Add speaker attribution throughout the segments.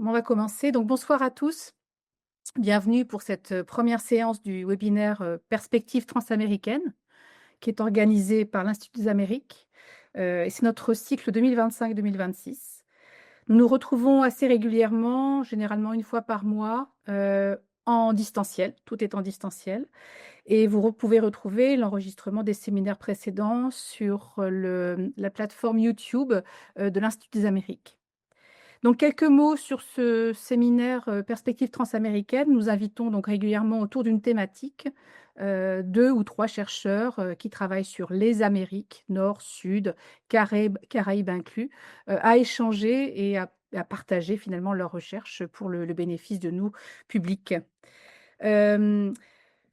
Speaker 1: On va commencer. Donc, bonsoir à tous. Bienvenue pour cette première séance du webinaire Perspectives transaméricaines, qui est organisée par l'Institut des Amériques. Et c'est notre cycle 2025-2026. Nous nous retrouvons assez régulièrement, généralement une fois par mois, en distanciel. Tout est en distanciel. Et vous pouvez retrouver l'enregistrement des séminaires précédents sur la plateforme YouTube de l'Institut des Amériques. Donc, quelques mots sur ce séminaire Perspectives transaméricaines. Nous invitons donc régulièrement autour d'une thématique 2 ou 3 chercheurs qui travaillent sur les Amériques, Nord, Sud, Caraïbes inclus, à échanger et à partager finalement leurs recherches pour le bénéfice de nous, publics.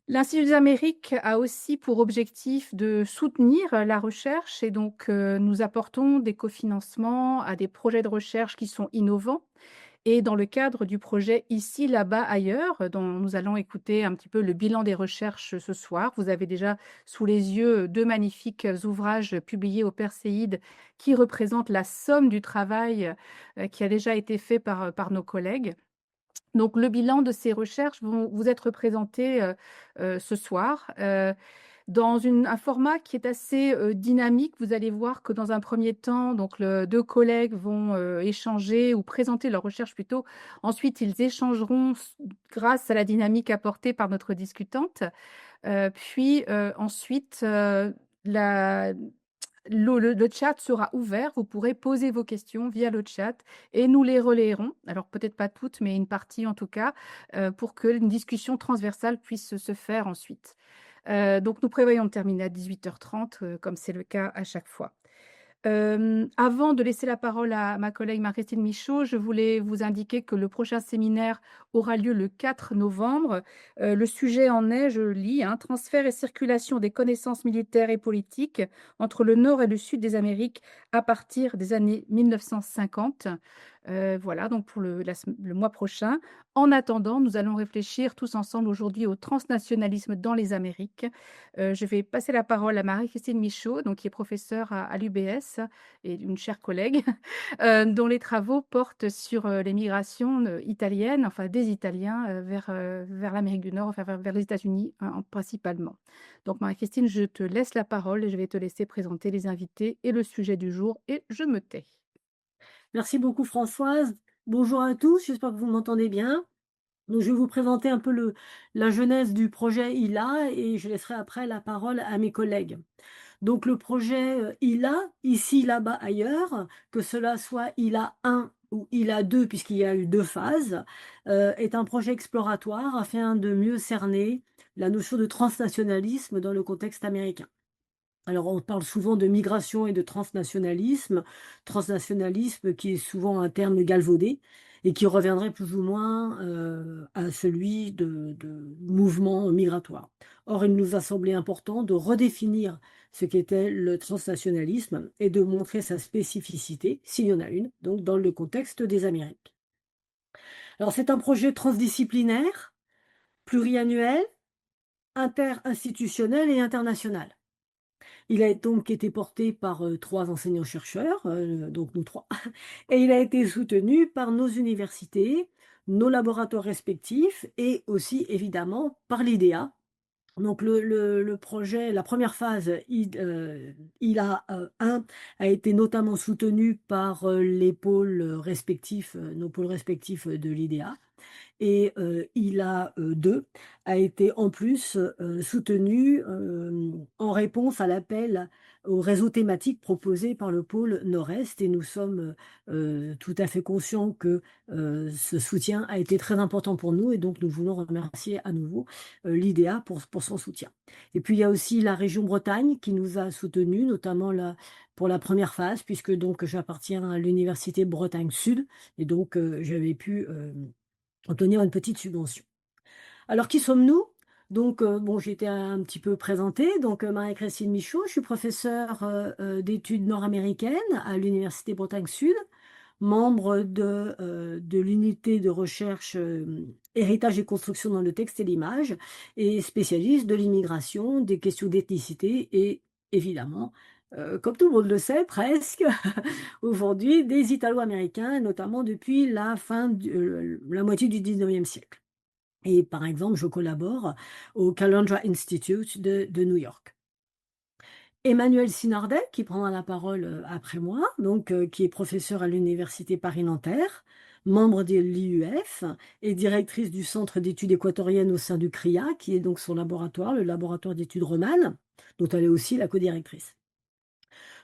Speaker 1: L'Institut des Amériques a aussi pour objectif de soutenir la recherche et donc nous apportons des cofinancements à des projets de recherche qui sont innovants. Et dans le cadre du projet Ici, là-bas, ailleurs, dont nous allons écouter un petit peu le bilan des recherches ce soir, vous avez déjà sous les yeux 2 magnifiques ouvrages publiés au Perséide qui représentent la somme du travail qui a déjà été fait par nos collègues. Donc, le bilan de ces recherches vont vous être présenté ce soir dans un format qui est assez dynamique. Vous allez voir que dans un premier temps, donc, 2 collègues vont échanger ou présenter leur recherche plutôt. Ensuite, ils échangeront grâce à la dynamique apportée par notre discutante. Puis ensuite, le chat sera ouvert, vous pourrez poser vos questions via le chat et nous les relayerons. Alors peut-être pas toutes, mais une partie en tout cas, pour que une discussion transversale puisse se faire ensuite. Donc nous prévoyons de terminer à 18h30, comme c'est le cas à chaque fois. Avant de laisser la parole à ma collègue Marie-Christine Michaud, je voulais vous indiquer que le prochain séminaire aura lieu le 4 novembre. Le sujet en est, je lis, transfert et circulation des connaissances militaires et politiques entre le nord et le sud des Amériques à partir des années 1950. Voilà, donc pour le mois prochain. En attendant, nous allons réfléchir tous ensemble aujourd'hui au transnationalisme dans les Amériques. Je vais passer la parole à Marie-Christine Michaud, donc, qui est professeure à l'UBS et une chère collègue, dont les travaux portent sur les migrations italiennes, enfin des Italiens vers l'Amérique du Nord, enfin vers les États-Unis principalement. Donc Marie-Christine, je te laisse la parole et je vais te laisser présenter les invités et le sujet du jour et je me tais.
Speaker 2: Merci beaucoup Françoise. Bonjour à tous, j'espère que vous m'entendez bien. Donc, je vais vous présenter un peu la genèse du projet ILA et je laisserai après la parole à mes collègues. Donc le projet ILA, ici, là-bas, ailleurs, que cela soit ILA 1 ou ILA 2, puisqu'il y a eu 2 phases, est un projet exploratoire afin de mieux cerner la notion de transnationalisme dans le contexte américain. Alors, on parle souvent de migration et de transnationalisme qui est souvent un terme galvaudé et qui reviendrait plus ou moins à celui de mouvement migratoire. Or, il nous a semblé important de redéfinir ce qu'était le transnationalisme et de montrer sa spécificité, s'il y en a une, donc dans le contexte des Amériques. Alors, c'est un projet transdisciplinaire, pluriannuel, interinstitutionnel et international. Il a donc été porté par 3 enseignants-chercheurs, donc nous 3, et il a été soutenu par nos universités, nos laboratoires respectifs et aussi évidemment par l'IDEA. Donc le projet, la première phase, ILA 1 a été notamment soutenu par les pôles respectifs, nos pôles respectifs de l'IDEA. Et ILA 2 a été en plus soutenu en réponse à l'appel au réseau thématique proposé par le pôle Nord-Est et nous sommes tout à fait conscients que ce soutien a été très important pour nous et donc nous voulons remercier à nouveau l'IDEA pour son soutien. Et puis il y a aussi la région Bretagne qui nous a soutenus, notamment pour la première phase, puisque donc j'appartiens à l'université Bretagne Sud et donc j'avais pu obtenir une petite subvention. Alors, qui sommes-nous? Donc, bon, j'ai été un petit peu présentée. Donc, Marie-Christine Michaud, je suis professeure d'études nord-américaines à l'Université Bretagne Sud, membre de l'unité de recherche héritage et construction dans le texte et l'image, et spécialiste de l'immigration, des questions d'ethnicité et évidemment comme tout le monde le sait presque, aujourd'hui, des Italo-Américains, notamment depuis la moitié du 19e siècle. Et par exemple, je collabore au Calandra Institute de New York. Emmanuel Sinardet, qui prendra la parole après moi, donc, qui est professeure à l'Université Paris-Nanterre, membre de l'IUF et directrice du Centre d'études équatoriennes au sein du CRIA, qui est donc son laboratoire, le laboratoire d'études romanes, dont elle est aussi la codirectrice.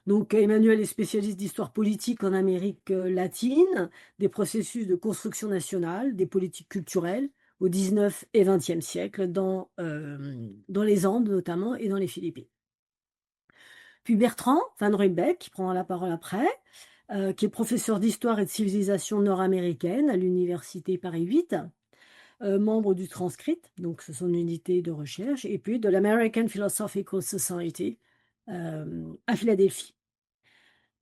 Speaker 2: Donc, Emmanuel est spécialiste d'histoire politique en Amérique latine, des processus de construction nationale, des politiques culturelles au 19 et 20e siècle, dans les Andes notamment et dans les Philippines. Puis Bertrand Van Ruybeck, qui prendra la parole après, qui est professeur d'histoire et de civilisation nord-américaine à l'université Paris 8, membre du Transcript, donc c'est son unité de recherche, et puis de l'American Philosophical Society à Philadelphie.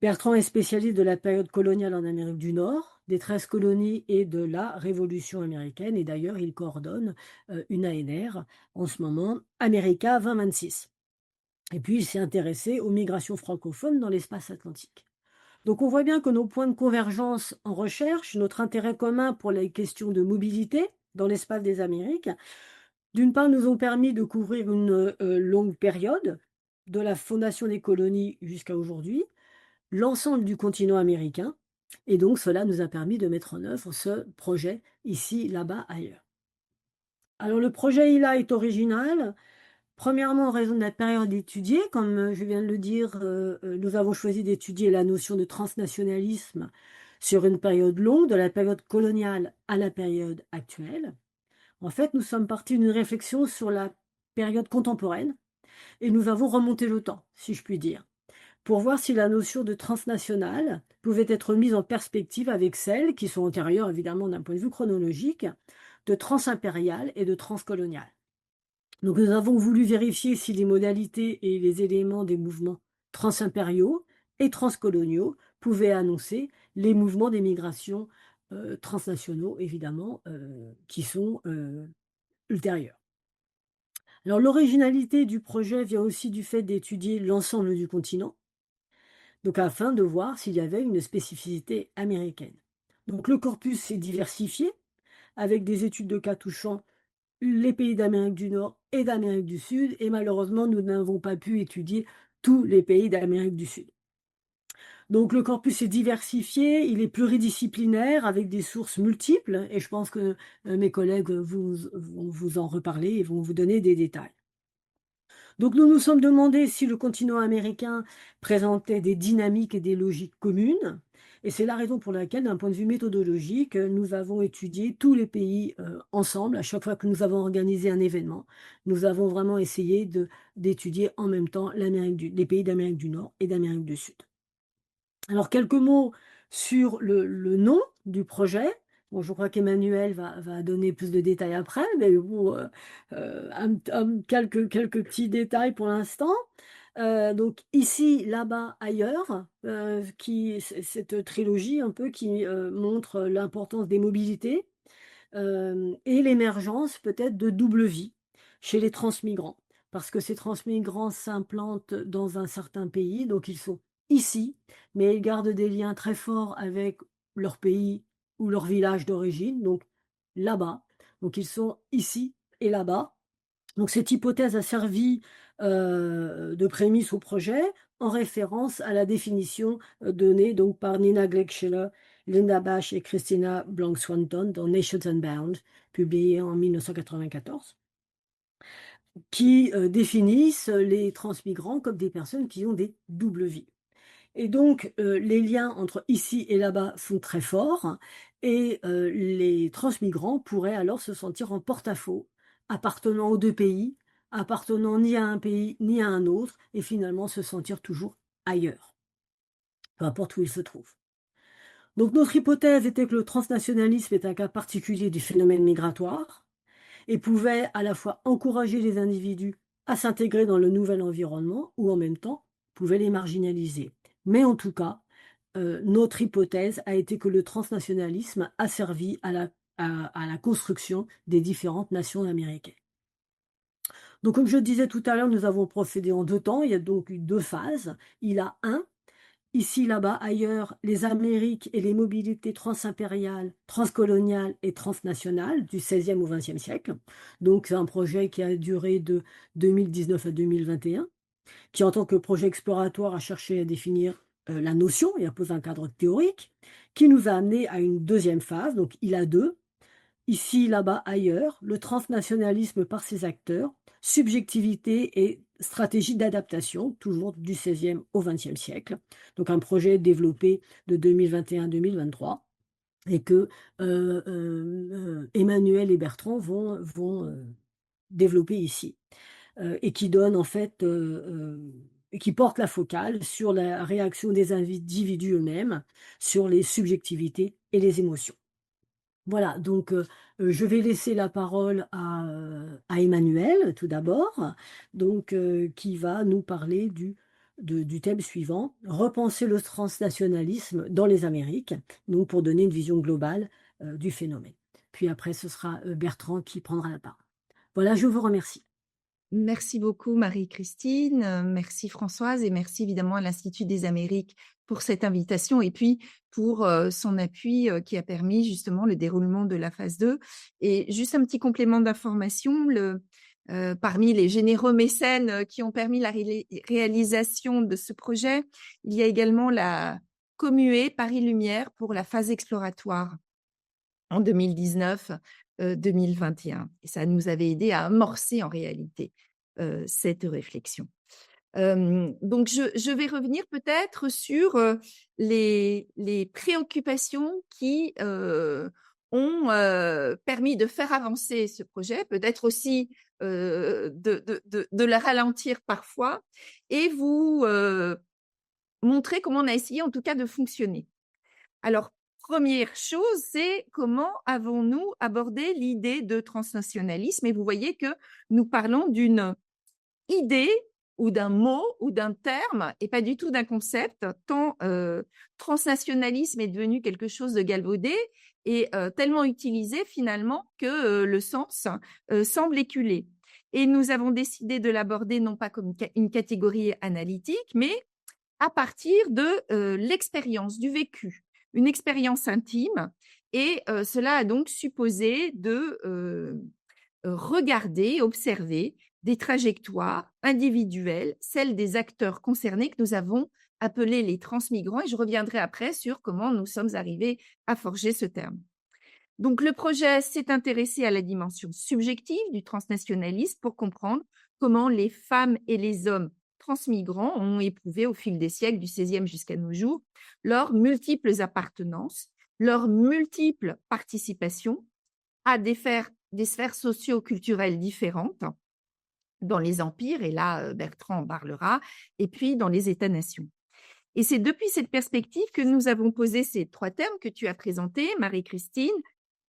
Speaker 2: Bertrand est spécialiste de la période coloniale en Amérique du Nord, des 13 colonies et de la Révolution américaine, et d'ailleurs il coordonne une ANR en ce moment, America 2026. Et puis il s'est intéressé aux migrations francophones dans l'espace atlantique. Donc on voit bien que nos points de convergence en recherche, notre intérêt commun pour les questions de mobilité dans l'espace des Amériques, d'une part nous ont permis de couvrir une longue période, de la fondation des colonies jusqu'à aujourd'hui, l'ensemble du continent américain, et donc cela nous a permis de mettre en œuvre ce projet ici, là-bas, ailleurs. Alors le projet ILA est original. Premièrement, en raison de la période étudiée, comme je viens de le dire, nous avons choisi d'étudier la notion de transnationalisme sur une période longue, de la période coloniale à la période actuelle. En fait, nous sommes partis d'une réflexion sur la période contemporaine et nous avons remonté le temps, si je puis dire, pour voir si la notion de transnationale pouvait être mise en perspective avec celles qui sont antérieures, évidemment, d'un point de vue chronologique, de transimpériale et de transcoloniale. Donc nous avons voulu vérifier si les modalités et les éléments des mouvements transimpériaux et transcoloniaux pouvaient annoncer les mouvements des migrations transnationaux, évidemment, qui sont ultérieurs. Alors l'originalité du projet vient aussi du fait d'étudier l'ensemble du continent, donc afin de voir s'il y avait une spécificité américaine. Donc le corpus est diversifié, avec des études de cas touchant les pays d'Amérique du Nord et d'Amérique du Sud, et malheureusement, nous n'avons pas pu étudier tous les pays d'Amérique du Sud. Donc le corpus est diversifié, il est pluridisciplinaire avec des sources multiples, et je pense que mes collègues vont vous en reparler et vont vous donner des détails. Donc nous nous sommes demandé si le continent américain présentait des dynamiques et des logiques communes, et c'est la raison pour laquelle, d'un point de vue méthodologique, nous avons étudié tous les pays ensemble. À chaque fois que nous avons organisé un événement, nous avons vraiment essayé d'étudier en même temps les pays d'Amérique du Nord et d'Amérique du Sud. Alors, quelques mots sur le nom du projet. Bon, je crois qu'Emmanuel va donner plus de détails après, mais bon, quelques petits détails pour l'instant. Donc ici, là-bas, ailleurs, cette trilogie un peu qui montre l'importance des mobilités et l'émergence peut-être de double vie chez les transmigrants. Parce que ces transmigrants s'implantent dans un certain pays, donc ils sont ici, mais ils gardent des liens très forts avec leur pays ou leur village d'origine, donc là-bas. Donc ils sont ici et là-bas. Donc cette hypothèse a servi de prémisse au projet en référence à la définition donnée donc par Nina Gleck-Scheller, Linda Bash et Christina Blank-Swanton dans Nations Unbound, publié en 1994, qui définissent les transmigrants comme des personnes qui ont des doubles vies. Et donc, les liens entre ici et là-bas sont très forts et les transmigrants pourraient alors se sentir en porte-à-faux, appartenant aux deux pays, appartenant ni à un pays ni à un autre, et finalement se sentir toujours ailleurs, peu importe où ils se trouvent. Donc notre hypothèse était que le transnationalisme est un cas particulier du phénomène migratoire et pouvait à la fois encourager les individus à s'intégrer dans le nouvel environnement ou en même temps pouvait les marginaliser. Mais en tout cas, notre hypothèse a été que le transnationalisme a servi à la construction des différentes nations américaines. Donc comme je le disais tout à l'heure, nous avons procédé en 2 temps. Il y a donc eu 2 phases. Il a un ici, là-bas, ailleurs, les Amériques et les mobilités transimpériales, transcoloniales et transnationales du XVIe au XXe siècle. Donc c'est un projet qui a duré de 2019 à 2021, qui en tant que projet exploratoire a cherché à définir, la notion et à poser un cadre théorique, qui nous a amené à une deuxième phase, donc il a 2. Ici, là-bas, ailleurs, le transnationalisme par ses acteurs, subjectivité et stratégie d'adaptation, toujours du XVIe au XXe siècle. Donc un projet développé de 2021-2023 et que Emmanuel et Bertrand vont développer ici. Et qui donne en fait, et qui porte la focale sur la réaction des individus eux-mêmes, sur les subjectivités et les émotions. Voilà, donc je vais laisser la parole à Emmanuel, tout d'abord, donc qui va nous parler du thème suivant: «Repenser le transnationalisme dans les Amériques», donc pour donner une vision globale, du phénomène. Puis après ce sera, Bertrand qui prendra la parole. Voilà, je vous remercie.
Speaker 3: Merci beaucoup Marie-Christine, merci Françoise et merci évidemment à l'Institut des Amériques pour cette invitation et puis pour son appui qui a permis justement le déroulement de la phase 2. Et juste un petit complément d'information, parmi les généreux mécènes qui ont permis la réalisation de ce projet, il y a également la Commuée Paris Lumière pour la phase exploratoire en 2019, 2021. Et ça nous avait aidé à amorcer en réalité cette réflexion. Donc, je vais revenir peut-être sur les préoccupations qui ont permis de faire avancer ce projet, peut-être aussi de le ralentir parfois, et vous montrer comment on a essayé en tout cas de fonctionner. Alors, première chose, c'est comment avons-nous abordé l'idée de transnationalisme? Et vous voyez que nous parlons d'une idée ou d'un mot ou d'un terme et pas du tout d'un concept, tant transnationalisme est devenu quelque chose de galvaudé et tellement utilisé finalement que le sens semble éculé. Et nous avons décidé de l'aborder non pas comme une catégorie analytique, mais à partir de l'expérience, du vécu, une expérience intime. Et cela a donc supposé de regarder, observer des trajectoires individuelles, celles des acteurs concernés que nous avons appelés les transmigrants. Et je reviendrai après sur comment nous sommes arrivés à forger ce terme. Donc, le projet s'est intéressé à la dimension subjective du transnationalisme pour comprendre comment les femmes et les hommes transmigrants ont éprouvé au fil des siècles, du XVIe jusqu'à nos jours, leurs multiples appartenances, leurs multiples participations à des sphères socio-culturelles différentes dans les empires, et là, Bertrand en parlera, et puis dans les États-nations. Et c'est depuis cette perspective que nous avons posé ces 3 termes que tu as présentés, Marie-Christine,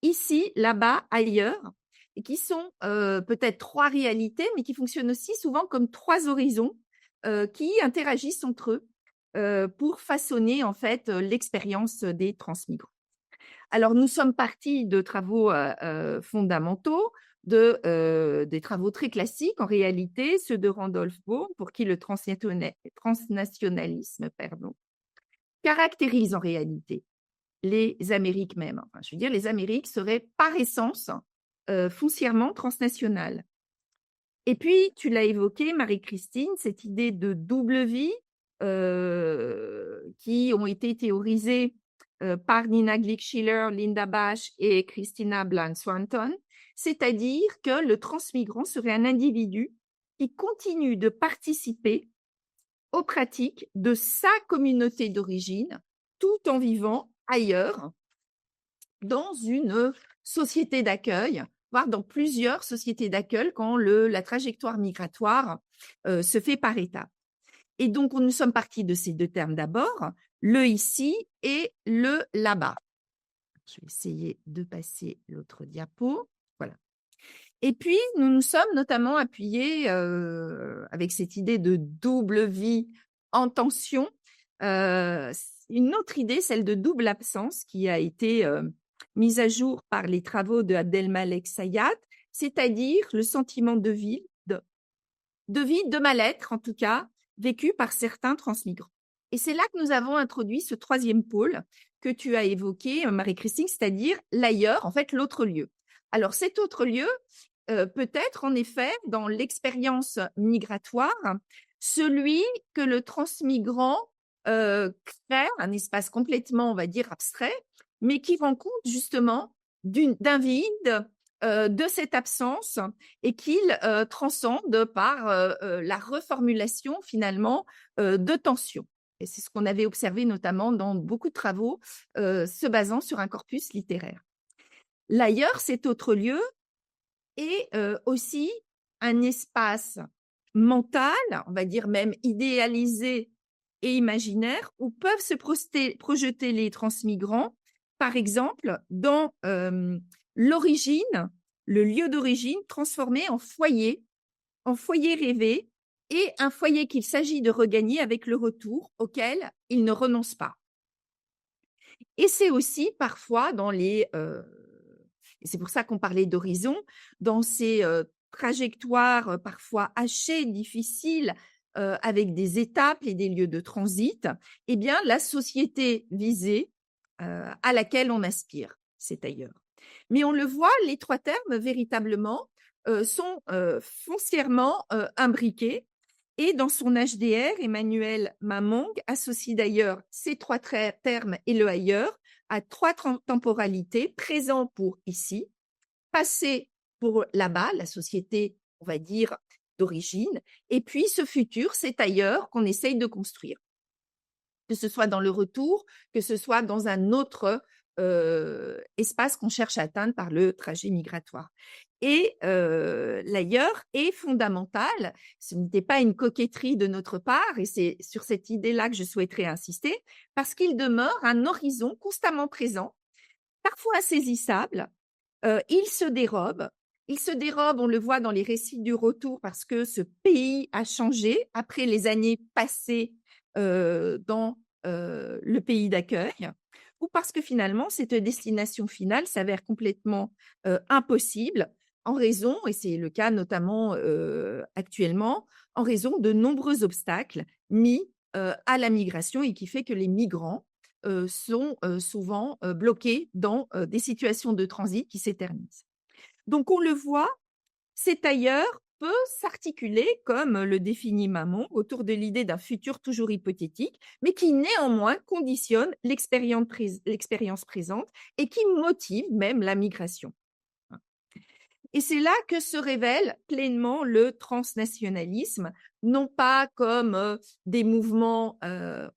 Speaker 3: ici, là-bas, ailleurs, et qui sont peut-être 3 réalités, mais qui fonctionnent aussi souvent comme 3 horizons qui interagissent entre eux pour façonner en fait l'expérience des transmigrants. Alors, nous sommes partis de travaux fondamentaux, des travaux très classiques en réalité, ceux de Randolph Bourne, pour qui le transnationalisme caractérise en réalité les Amériques même. Enfin, je veux dire, les Amériques seraient par essence foncièrement transnationales. Et puis, tu l'as évoqué, Marie-Christine, cette idée de double vie qui ont été théorisées par Nina Glick-Schiller, Linda Bash et Christina Bland-Swanton, c'est-à-dire que le transmigrant serait un individu qui continue de participer aux pratiques de sa communauté d'origine tout en vivant ailleurs dans une société d'accueil, voire dans plusieurs sociétés d'accueil quand la trajectoire migratoire se fait par étapes. Et donc, nous sommes partis de ces 2 termes d'abord, le ici et le là-bas. Je vais essayer de passer l'autre diapo. Voilà. Et puis, nous nous sommes notamment appuyés avec cette idée de double vie en tension. Une autre idée, celle de double absence, qui a été mise à jour par les travaux de Abdelmalek Sayat, c'est-à-dire le sentiment de vide de vide, de mal-être en tout cas, vécu par certains transmigrants. Et c'est là que nous avons introduit ce troisième pôle que tu as évoqué, Marie-Christine, c'est-à-dire l'ailleurs, en fait l'autre lieu. Alors cet autre lieu peut être en effet dans l'expérience migratoire celui que le transmigrant crée, un espace complètement, on va dire, abstrait, mais qui rend compte justement d'un vide, de cette absence et qu'il transcende par la reformulation finalement de tensions. Et c'est ce qu'on avait observé notamment dans beaucoup de travaux se basant sur un corpus littéraire. L'ailleurs, cet autre lieu, est aussi un espace mental, on va dire même idéalisé et imaginaire, où peuvent se projeter les transmigrants, par exemple, dans l'origine, le lieu d'origine transformé en foyer rêvé, et un foyer qu'il s'agit de regagner avec le retour auquel ils ne renoncent pas. Et c'est aussi parfois dans les et c'est pour ça qu'on parlait d'horizon, dans ces trajectoires parfois hachées, difficiles, avec des étapes et des lieux de transit, eh bien, la société visée à laquelle on aspire, c'est ailleurs. Mais on le voit, les trois termes, véritablement, sont foncièrement imbriqués. Et dans son HDR, Emmanuel Mamong associe d'ailleurs ces trois termes et le ailleurs à trois temporalités, présent pour ici, passé pour là-bas, la société, on va dire, d'origine, et puis ce futur, c'est ailleurs qu'on essaye de construire. Que ce soit dans le retour, que ce soit dans un autre espace qu'on cherche à atteindre par le trajet migratoire. Et l'ailleurs est fondamental. Ce n'était pas une coquetterie de notre part, et c'est sur cette idée-là que je souhaiterais insister, parce qu'il demeure un horizon constamment présent, parfois insaisissable. Il se dérobe. Il se dérobe, on le voit dans les récits du retour, parce que ce pays a changé après les années passées dans le pays d'accueil, ou parce que finalement, cette destination finale s'avère complètement impossible en raison, et c'est le cas notamment actuellement, en raison de nombreux obstacles mis à la migration et qui fait que les migrants sont souvent bloqués dans des situations de transit qui s'éternisent. Donc, on le voit, cet ailleurs peut s'articuler, comme le définit Mamong, autour de l'idée d'un futur toujours hypothétique, mais qui néanmoins conditionne l'expérience présente et qui motive même la migration. Et c'est là que se révèle pleinement le transnationalisme, non pas comme des mouvements,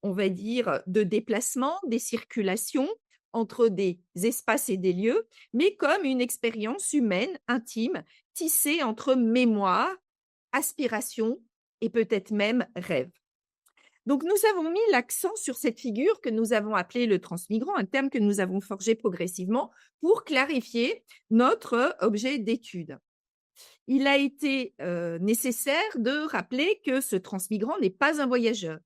Speaker 3: on va dire, de déplacement, des circulations entre des espaces et des lieux, mais comme une expérience humaine, intime, tissée entre mémoire, aspiration et peut-être même rêve. Donc, nous avons mis l'accent sur cette figure que nous avons appelée le transmigrant, un terme que nous avons forgé progressivement pour clarifier notre objet d'étude. Il a été nécessaire de rappeler que ce transmigrant n'est pas un voyageur.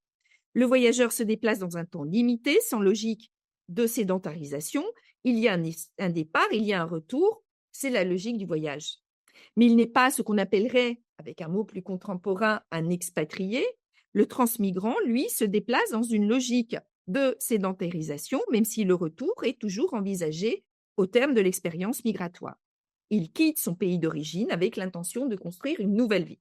Speaker 3: Le voyageur se déplace dans un temps limité, sans logique de sédentarisation. Il y a un départ, il y a un retour. C'est la logique du voyage. Mais il n'est pas ce qu'on appellerait, avec un mot plus contemporain, un expatrié. Le transmigrant, lui, se déplace dans une logique de sédentarisation, même si le retour est toujours envisagé au terme de l'expérience migratoire. Il quitte son pays d'origine avec l'intention de construire une nouvelle vie.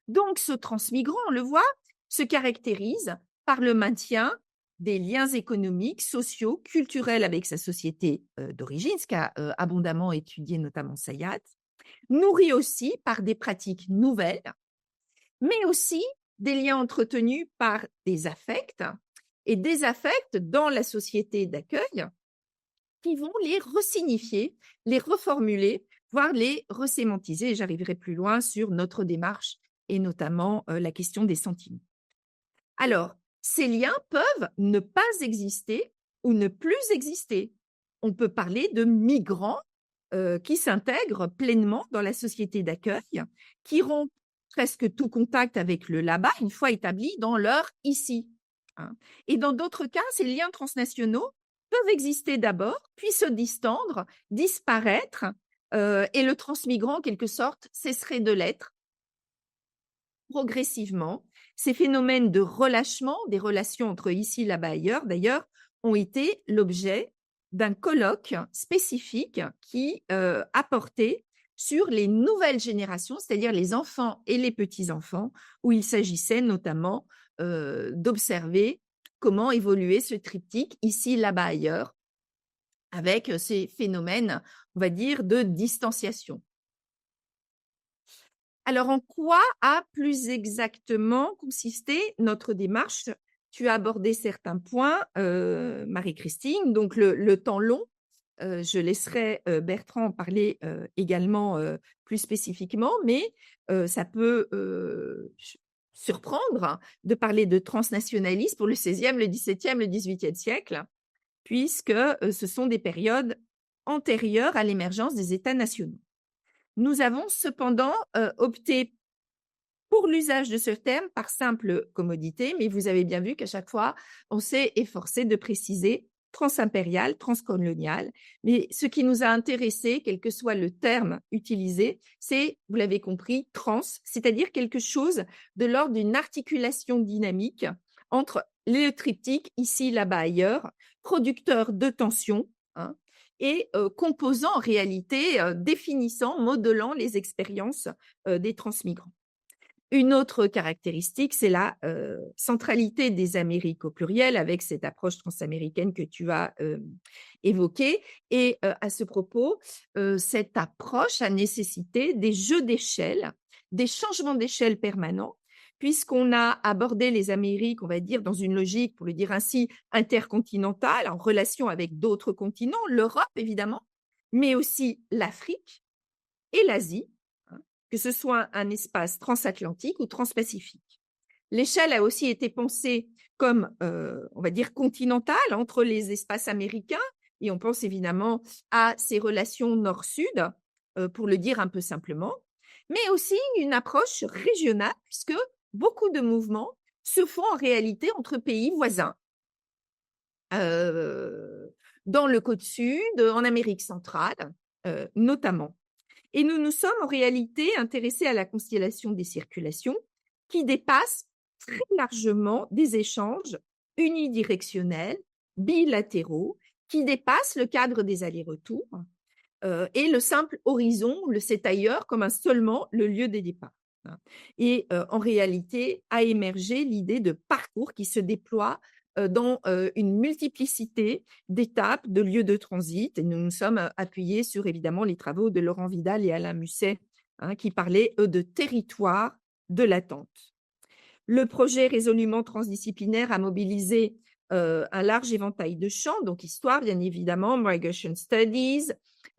Speaker 3: Donc, ce transmigrant, on le voit, se caractérise par le maintien des liens économiques, sociaux, culturels avec sa société d'origine, ce qu'a abondamment étudié notamment Sayat, nourri aussi par des pratiques nouvelles, mais aussi des liens entretenus par des affects, et des affects dans la société d'accueil qui vont les resignifier, les reformuler, voire les resémantiser. Et j'arriverai plus loin sur notre démarche et notamment la question des sentiments. Alors, ces liens peuvent ne pas exister ou ne plus exister. On peut parler de migrants qui s'intègrent pleinement dans la société d'accueil, qui rompent presque tout contact avec le là-bas une fois établis dans leur ici. Et dans d'autres cas, ces liens transnationaux peuvent exister d'abord, puis se distendre, disparaître, et le transmigrant, en quelque sorte, cesserait de l'être progressivement, ces phénomènes de relâchement, des relations entre ici, là-bas, ailleurs, d'ailleurs, ont été l'objet d'un colloque spécifique qui a porté sur les nouvelles générations, c'est-à-dire les enfants et les petits-enfants, où il s'agissait notamment d'observer comment évoluait ce triptyque ici, là-bas, ailleurs, avec ces phénomènes, on va dire, de distanciation. Alors, en quoi a plus exactement consisté notre démarche? Tu as abordé certains points, Marie-Christine, donc le temps long. Je laisserai Bertrand en parler également plus spécifiquement, mais ça peut surprendre de parler de transnationalisme pour le XVIe, le XVIIe, le XVIIIe siècle, puisque ce sont des périodes antérieures à l'émergence des États nationaux. Nous avons cependant opté pour l'usage de ce terme par simple commodité, mais vous avez bien vu qu'à chaque fois, on s'est efforcé de préciser transimpérial, transcolonial. Mais ce qui nous a intéressé, quel que soit le terme utilisé, c'est, vous l'avez compris, trans, c'est-à-dire quelque chose de l'ordre d'une articulation dynamique entre le triptyque, ici, là-bas, ailleurs, producteur de tension, hein, et composant en réalité, définissant, modelant les expériences des transmigrants. Une autre caractéristique, c'est la centralité des Amériques au pluriel, avec cette approche transaméricaine que tu as évoquée. Et à ce propos, cette approche a nécessité des jeux d'échelle, des changements d'échelle permanents, puisqu'on a abordé les Amériques, on va dire, dans une logique, pour le dire ainsi, intercontinentale, en relation avec d'autres continents, l'Europe évidemment, mais aussi l'Afrique et l'Asie, que ce soit un espace transatlantique ou transpacifique. L'échelle a aussi été pensée comme, on va dire, continentale entre les espaces américains, et on pense évidemment à ces relations nord-sud, pour le dire un peu simplement, mais aussi une approche régionale, puisque beaucoup de mouvements se font en réalité entre pays voisins, dans le côte sud, en Amérique centrale, notamment. Et nous nous sommes en réalité intéressés à la constellation des circulations qui dépasse très largement des échanges unidirectionnels, bilatéraux, qui dépassent le cadre des allers-retours et le simple horizon, le c'est ailleurs comme un seulement le lieu des départs. Et en réalité, a émergé l'idée de parcours qui se déploie dans une multiplicité d'étapes, de lieux de transit. Et nous nous sommes appuyés sur évidemment les travaux de Laurent Vidal et Alain Musset, hein, qui parlaient de territoire de l'attente. Le projet résolument transdisciplinaire a mobilisé un large éventail de champs, donc histoire bien évidemment, Migration Studies.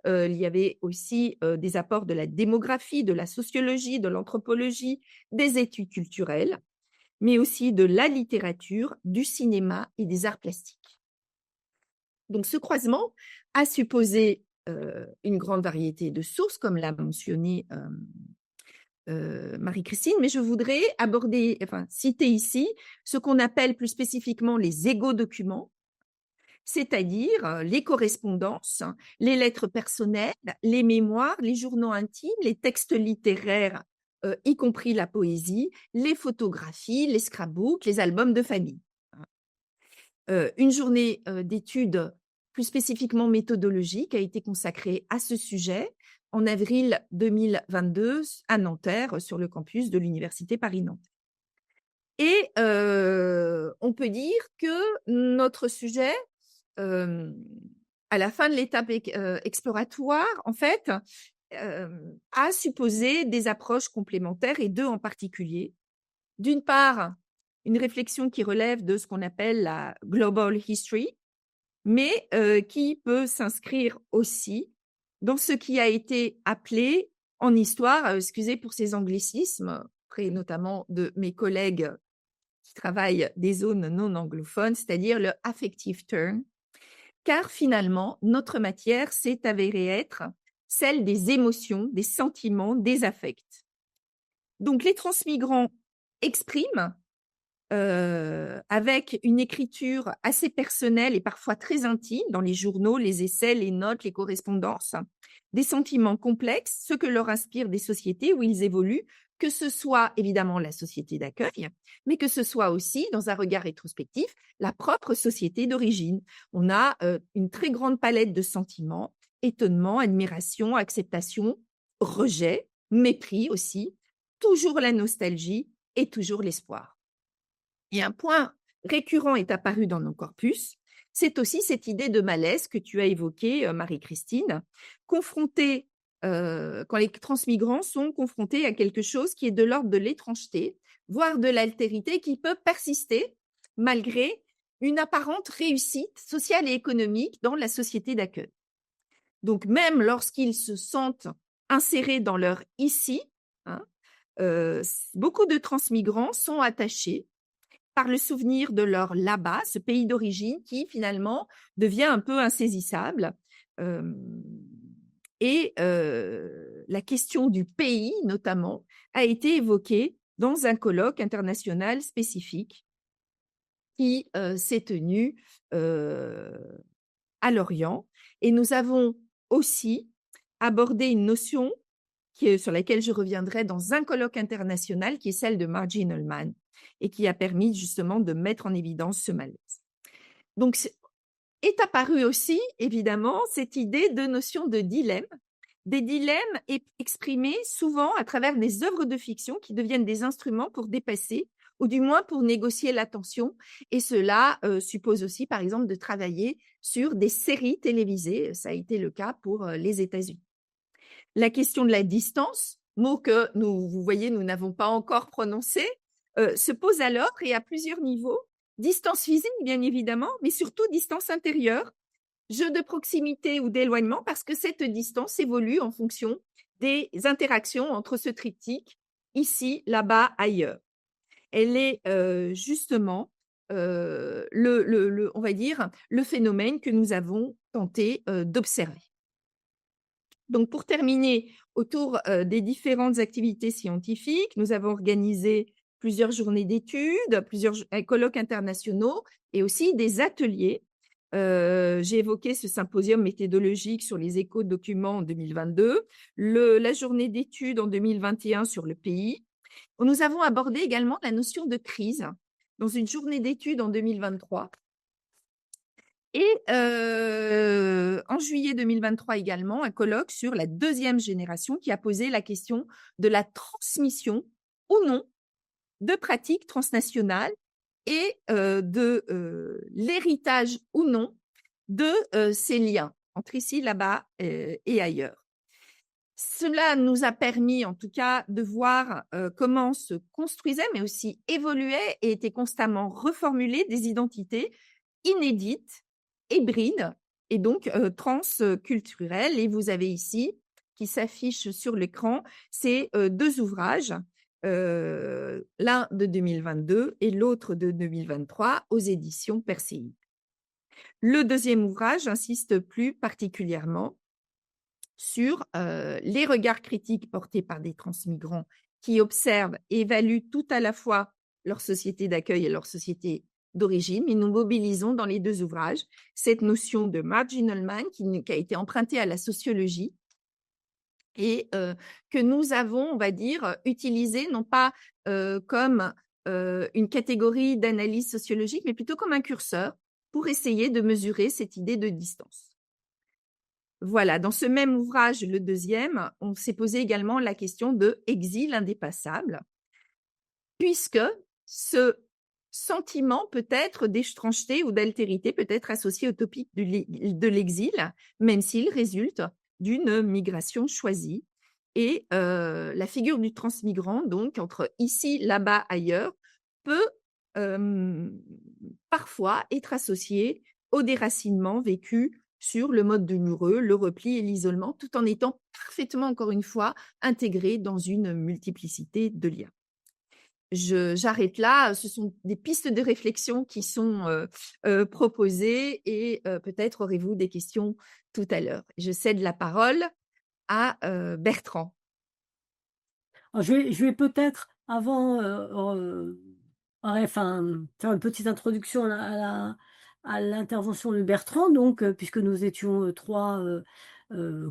Speaker 3: Il y avait aussi des apports de la démographie, de la sociologie, de l'anthropologie, des études culturelles, mais aussi de la littérature, du cinéma et des arts plastiques. Donc ce croisement a supposé une grande variété de sources, comme l'a mentionné Marie-Christine, mais je voudrais citer ici ce qu'on appelle plus spécifiquement les égo-documents, c'est-à-dire les correspondances, les lettres personnelles, les mémoires, les journaux intimes, les textes littéraires, y compris la poésie, les photographies, les scrapbooks, les albums de famille. Une journée d'études plus spécifiquement méthodologique a été consacrée à ce sujet en avril 2022 à Nanterre, sur le campus de l'Université Paris-Nanterre. Et on peut dire que notre sujet, à la fin de l'étape exploratoire, en fait, a supposé des approches complémentaires, et deux en particulier. D'une part, une réflexion qui relève de ce qu'on appelle la global history, mais qui peut s'inscrire aussi dans ce qui a été appelé en histoire, excusez pour ces anglicismes, auprès notamment de mes collègues qui travaillent des zones non anglophones, c'est-à-dire le affective turn, car finalement, notre matière s'est avérée être celle des émotions, des sentiments, des affects. Donc, les transmigrants expriment, avec une écriture assez personnelle et parfois très intime, dans les journaux, les essais, les notes, les correspondances, des sentiments complexes, ce que leur inspirent des sociétés où ils évoluent, que ce soit évidemment la société d'accueil, mais que ce soit aussi, dans un regard rétrospectif, la propre société d'origine. On a une très grande palette de sentiments, étonnement, admiration, acceptation, rejet, mépris aussi, toujours la nostalgie et toujours l'espoir. Et un point récurrent est apparu dans nos corpus, c'est aussi cette idée de malaise que tu as évoquée, Marie-Christine, confrontée, quand les transmigrants sont confrontés à quelque chose qui est de l'ordre de l'étrangeté, voire de l'altérité, qui peut persister malgré une apparente réussite sociale et économique dans la société d'accueil. Donc même lorsqu'ils se sentent insérés dans leur ici, hein, beaucoup de transmigrants sont attachés par le souvenir de leur là-bas, ce pays d'origine qui finalement devient un peu insaisissable. La question du pays, notamment, a été évoquée dans un colloque international spécifique qui s'est tenu à Lorient. Et nous avons aussi abordé une notion sur laquelle je reviendrai dans un colloque international qui est celle de marginal man et qui a permis justement de mettre en évidence ce malaise. Donc, est apparue aussi, évidemment, cette idée de notion de dilemme, des dilemmes exprimés souvent à travers des œuvres de fiction qui deviennent des instruments pour dépasser ou du moins pour négocier l'attention. Et cela suppose aussi, par exemple, de travailler sur des séries télévisées. Ça a été le cas pour les États-Unis. La question de la distance, mot que vous voyez, nous n'avons pas encore prononcé, se pose alors et à plusieurs niveaux. Distance physique, bien évidemment, mais surtout distance intérieure, jeu de proximité ou d'éloignement, parce que cette distance évolue en fonction des interactions entre ce triptyque, ici, là-bas, ailleurs. Elle est justement, on va dire, le phénomène que nous avons tenté d'observer. Donc, pour terminer, autour des différentes activités scientifiques, nous avons organisé plusieurs journées d'études, plusieurs colloques internationaux et aussi des ateliers. J'ai évoqué ce symposium méthodologique sur les éco-documents en 2022, la journée d'études en 2021 sur le pays. Nous avons abordé également la notion de crise dans une journée d'études en 2023. Et en juillet 2023 également, un colloque sur la deuxième génération qui a posé la question de la transmission ou non de pratiques transnationales et de l'héritage ou non de ces liens entre ici, là-bas et ailleurs. Cela nous a permis en tout cas de voir comment se construisaient, mais aussi évoluaient et étaient constamment reformulées des identités inédites, hybrides et donc transculturelles. Et vous avez ici, qui s'affiche sur l'écran, ces deux ouvrages, l'un de 2022 et l'autre de 2023 aux éditions Perséide. Le deuxième ouvrage insiste plus particulièrement sur les regards critiques portés par des transmigrants qui observent et évaluent tout à la fois leur société d'accueil et leur société d'origine, mais nous mobilisons dans les deux ouvrages cette notion de marginal man qui a été empruntée à la sociologie et que nous avons, on va dire, utilisée non pas comme une catégorie d'analyse sociologique, mais plutôt comme un curseur pour essayer de mesurer cette idée de distance. Voilà, dans ce même ouvrage, le deuxième, on s'est posé également la question de exil indépassable, puisque ce sentiment peut-être d'étrangeté ou d'altérité peut être associé au topic de l'exil, même s'il résulte d'une migration choisie. Et la figure du transmigrant, donc, entre ici, là-bas, ailleurs, peut parfois être associée au déracinement vécu sur le mode douloureux, le repli et l'isolement, tout en étant parfaitement, encore une fois, intégré dans une multiplicité de liens. J'arrête là, ce sont des pistes de réflexion qui sont proposées et peut-être aurez-vous des questions tout à l'heure. Je cède la parole à Bertrand.
Speaker 2: Alors, je vais peut-être, avant, faire une petite introduction à l'intervention de Bertrand, donc, puisque nous étions trois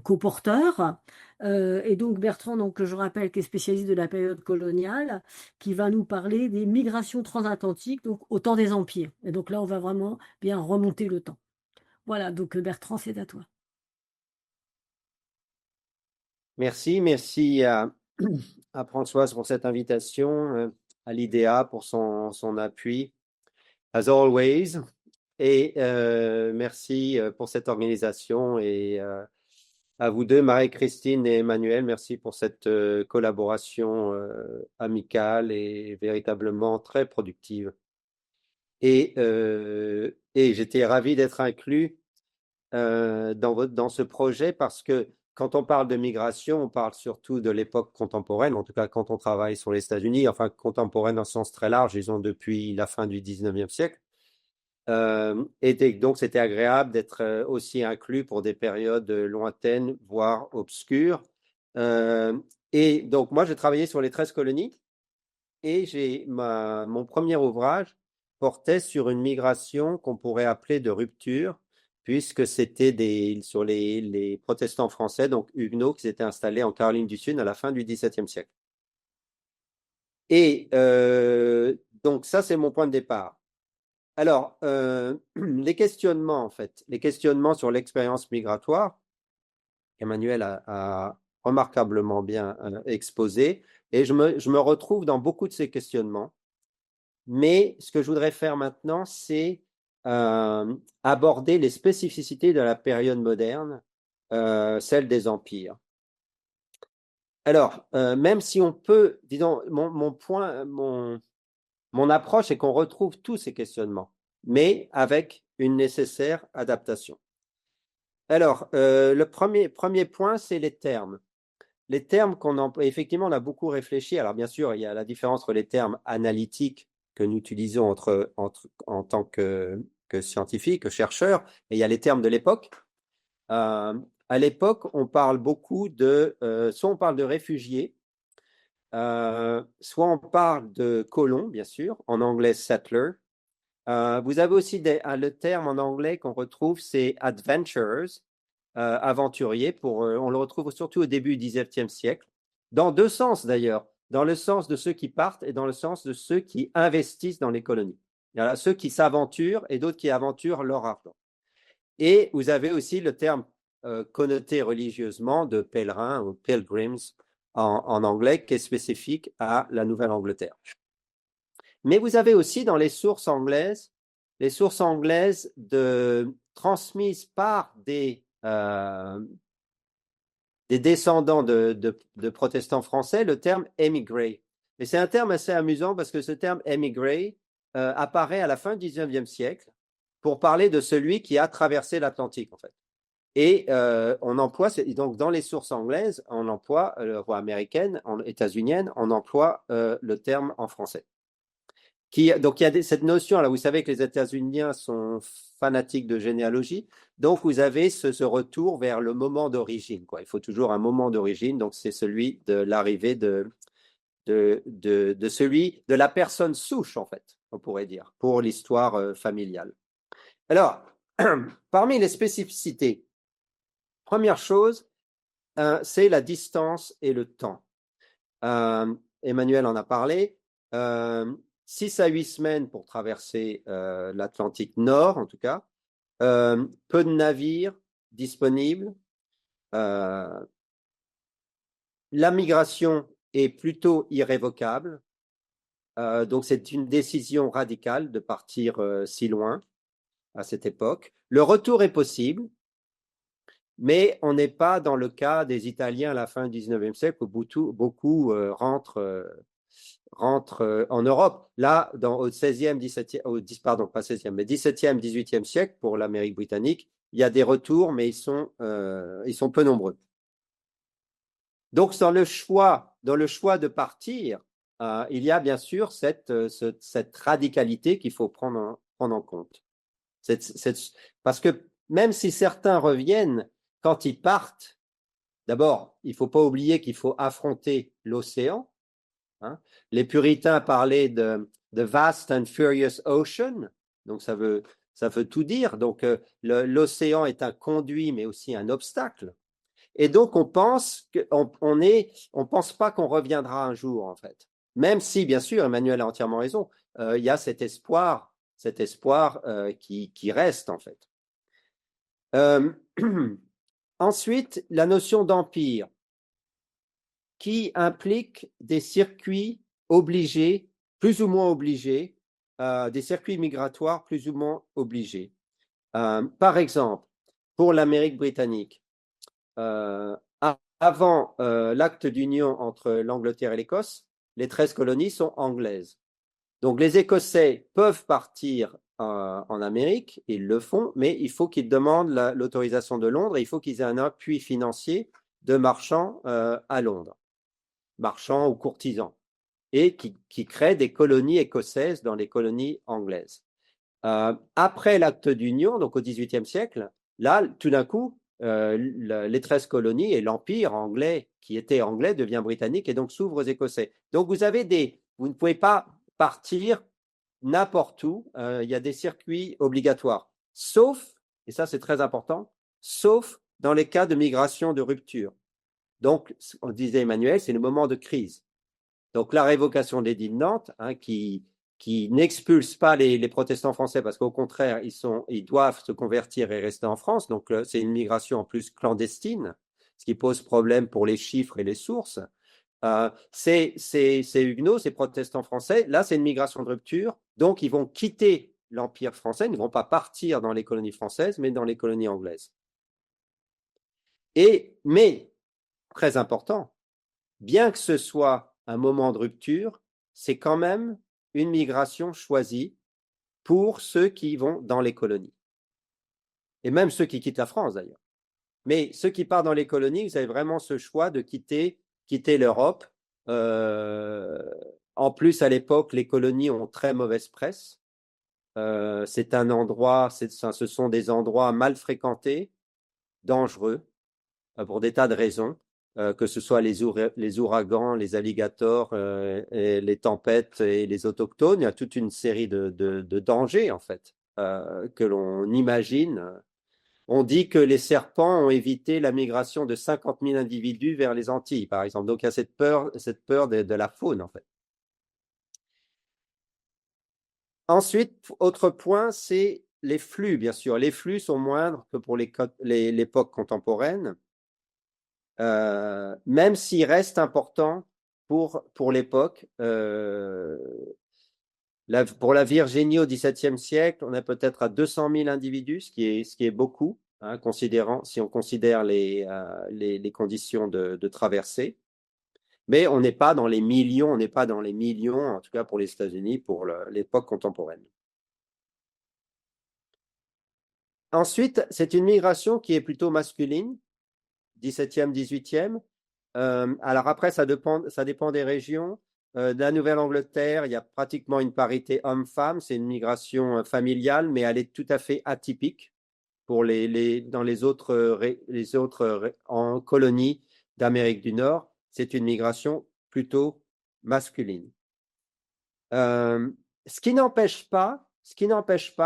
Speaker 2: coporteurs. Et donc Bertrand, donc, que je rappelle, qui est spécialiste de la période coloniale, qui va nous parler des migrations transatlantiques, donc au temps des empires. Et donc là, on va vraiment bien remonter le temps. Voilà, donc Bertrand, c'est à toi.
Speaker 4: Merci à Françoise pour cette invitation, à l'IDEA pour son appui, as always, et merci pour cette organisation et à vous deux, Marie-Christine et Emmanuel, merci pour cette collaboration amicale et véritablement très productive. Et j'étais ravi d'être inclus dans ce projet parce que quand on parle de migration, on parle surtout de l'époque contemporaine, en tout cas quand on travaille sur les États-Unis, enfin contemporaine en sens très large, disons depuis la fin du 19e siècle. Et donc c'était agréable d'être aussi inclus pour des périodes lointaines, voire obscures. Et donc moi, j'ai travaillé sur les 13 colonies et mon premier ouvrage portait sur une migration qu'on pourrait appeler de rupture, puisque c'était sur les protestants français, donc huguenots, qui s'étaient installés en Caroline du Sud à la fin du XVIIe siècle. Et donc ça, c'est mon point de départ. Alors, les questionnements, en fait, les questionnements sur l'expérience migratoire, Emmanuel a remarquablement bien exposé, et je me retrouve dans beaucoup de ces questionnements. Mais ce que je voudrais faire maintenant, c'est aborder les spécificités de la période moderne, celle des empires. Alors, même si on peut, disons, mon approche est qu'on retrouve tous ces questionnements, mais avec une nécessaire adaptation. Alors, le premier point, c'est les termes. Les termes qu'on emploie, effectivement, on a beaucoup réfléchi. Alors, bien sûr, il y a la différence entre les termes analytiques que nous utilisons en tant que scientifiques, que chercheurs, et il y a les termes de l'époque. À l'époque, on parle beaucoup soit on parle de réfugiés, soit on parle de colons, bien sûr, en anglais settler. Vous avez aussi le terme en anglais qu'on retrouve, c'est adventurers, aventuriers. On le retrouve surtout au début du XVIIe siècle, dans deux sens d'ailleurs, dans le sens de ceux qui partent et dans le sens de ceux qui investissent dans les colonies. Il y a ceux qui s'aventurent et d'autres qui aventurent leur argent. Et vous avez aussi le terme connoté religieusement de pèlerins ou pilgrims en anglais, qui est spécifique à la Nouvelle-Angleterre. Mais vous avez aussi dans les sources anglaises transmises par des descendants de protestants français, le terme émigré. Et c'est un terme assez amusant parce que ce terme émigré apparaît à la fin du XIXe siècle pour parler de celui qui a traversé l'Atlantique, en fait. Et on emploie, donc dans les sources anglaises, on emploie, ou américaines, états-uniennes, on emploie le terme en français. Donc il y a cette notion, là, vous savez que les États-Uniens sont fanatiques de généalogie, donc vous avez ce retour vers le moment d'origine, quoi. Il faut toujours un moment d'origine, donc c'est celui de l'arrivée de la personne souche, en fait, on pourrait dire, pour l'histoire familiale. Alors, parmi les spécificités, première chose, c'est la distance et le temps. Emmanuel en a parlé. 6 à 8 semaines pour traverser l'Atlantique Nord, en tout cas. Peu de navires disponibles. La migration est plutôt irrévocable. Donc, c'est une décision radicale de partir si loin à cette époque. Le retour est possible, mais on n'est pas dans le cas des Italiens à la fin du 19e siècle où beaucoup rentrent en Europe. Là, au 16e, 17e, pardon, pas 16e, mais 17e, 18e siècle, pour l'Amérique britannique, il y a des retours, mais ils sont peu nombreux. Donc, dans le choix de partir, il y a bien sûr cette radicalité qu'il faut prendre en compte. Parce que même si certains reviennent, quand ils partent, d'abord, il ne faut pas oublier qu'il faut affronter l'océan. Hein. Les puritains parlaient de vast and furious ocean, donc ça veut tout dire. Donc l'océan est un conduit, mais aussi un obstacle. Et donc, on pense on pense pas qu'on reviendra un jour, en fait. Même si, bien sûr, Emmanuel a entièrement raison, il y a cet espoir qui reste, en fait. Ensuite, la notion d'empire, qui implique des circuits obligés, plus ou moins obligés, des circuits migratoires plus ou moins obligés. Par exemple, pour l'Amérique britannique, avant l'acte d'union entre l'Angleterre et l'Écosse, les 13 colonies sont anglaises. Donc les Écossais peuvent partir en Amérique, ils le font, mais il faut qu'ils demandent l'autorisation de Londres et il faut qu'ils aient un appui financier de marchands à Londres, marchands ou courtisans, et qui créent des colonies écossaises dans les colonies anglaises. Après l'acte d'union, donc au XVIIIe siècle, là, tout d'un coup, les 13 colonies et l'empire anglais, qui était anglais, devient britannique et donc s'ouvre aux Écossais. Donc vous ne pouvez pas partir n'importe où, il y a des circuits obligatoires, sauf, et ça c'est très important, sauf dans les cas de migration de rupture. Donc, on disait Emmanuel, c'est le moment de crise. Donc la révocation de l'édit de Nantes, qui n'expulse pas les protestants français parce qu'au contraire, ils doivent se convertir et rester en France. Donc, c'est une migration en plus clandestine, ce qui pose problème pour les chiffres et les sources. Ces huguenots, ces protestants français, là, c'est une migration de rupture. Donc, ils vont quitter l'Empire français, ils ne vont pas partir dans les colonies françaises, mais dans les colonies anglaises. Mais, très important, bien que ce soit un moment de rupture, c'est quand même une migration choisie pour ceux qui vont dans les colonies. Et même ceux qui quittent la France, d'ailleurs. Mais ceux qui partent dans les colonies, vous avez vraiment ce choix de quitter l'Europe. En plus, à l'époque, les colonies ont très mauvaise presse. C'est un endroit, ce sont des endroits mal fréquentés, dangereux, pour des tas de raisons. Que ce soit les ouragans, les alligators, et les tempêtes et les autochtones, il y a toute une série de dangers, en fait, que l'on imagine. On dit que les serpents ont évité la migration de 50 000 individus vers les Antilles, par exemple. Donc, il y a cette peur de la faune, en fait. Ensuite, autre point, c'est les flux, bien sûr. Les flux sont moindres que pour l'époque contemporaine. Même s'il reste important pour l'époque. Pour la Virginie au XVIIe siècle, on est peut-être à 200 000 individus, ce qui est beaucoup, si on considère les conditions de traversée. Mais on n'est pas dans les millions, en tout cas pour les États-Unis, pour l'époque contemporaine. Ensuite, c'est une migration qui est plutôt masculine, 17e, 18e. Alors après, ça dépend des régions. De la Nouvelle-Angleterre, il y a pratiquement une parité homme-femme. C'est une migration familiale, mais elle est tout à fait atypique dans les autres en colonies d'Amérique du Nord. C'est une migration plutôt masculine. Ce qui n'empêche pas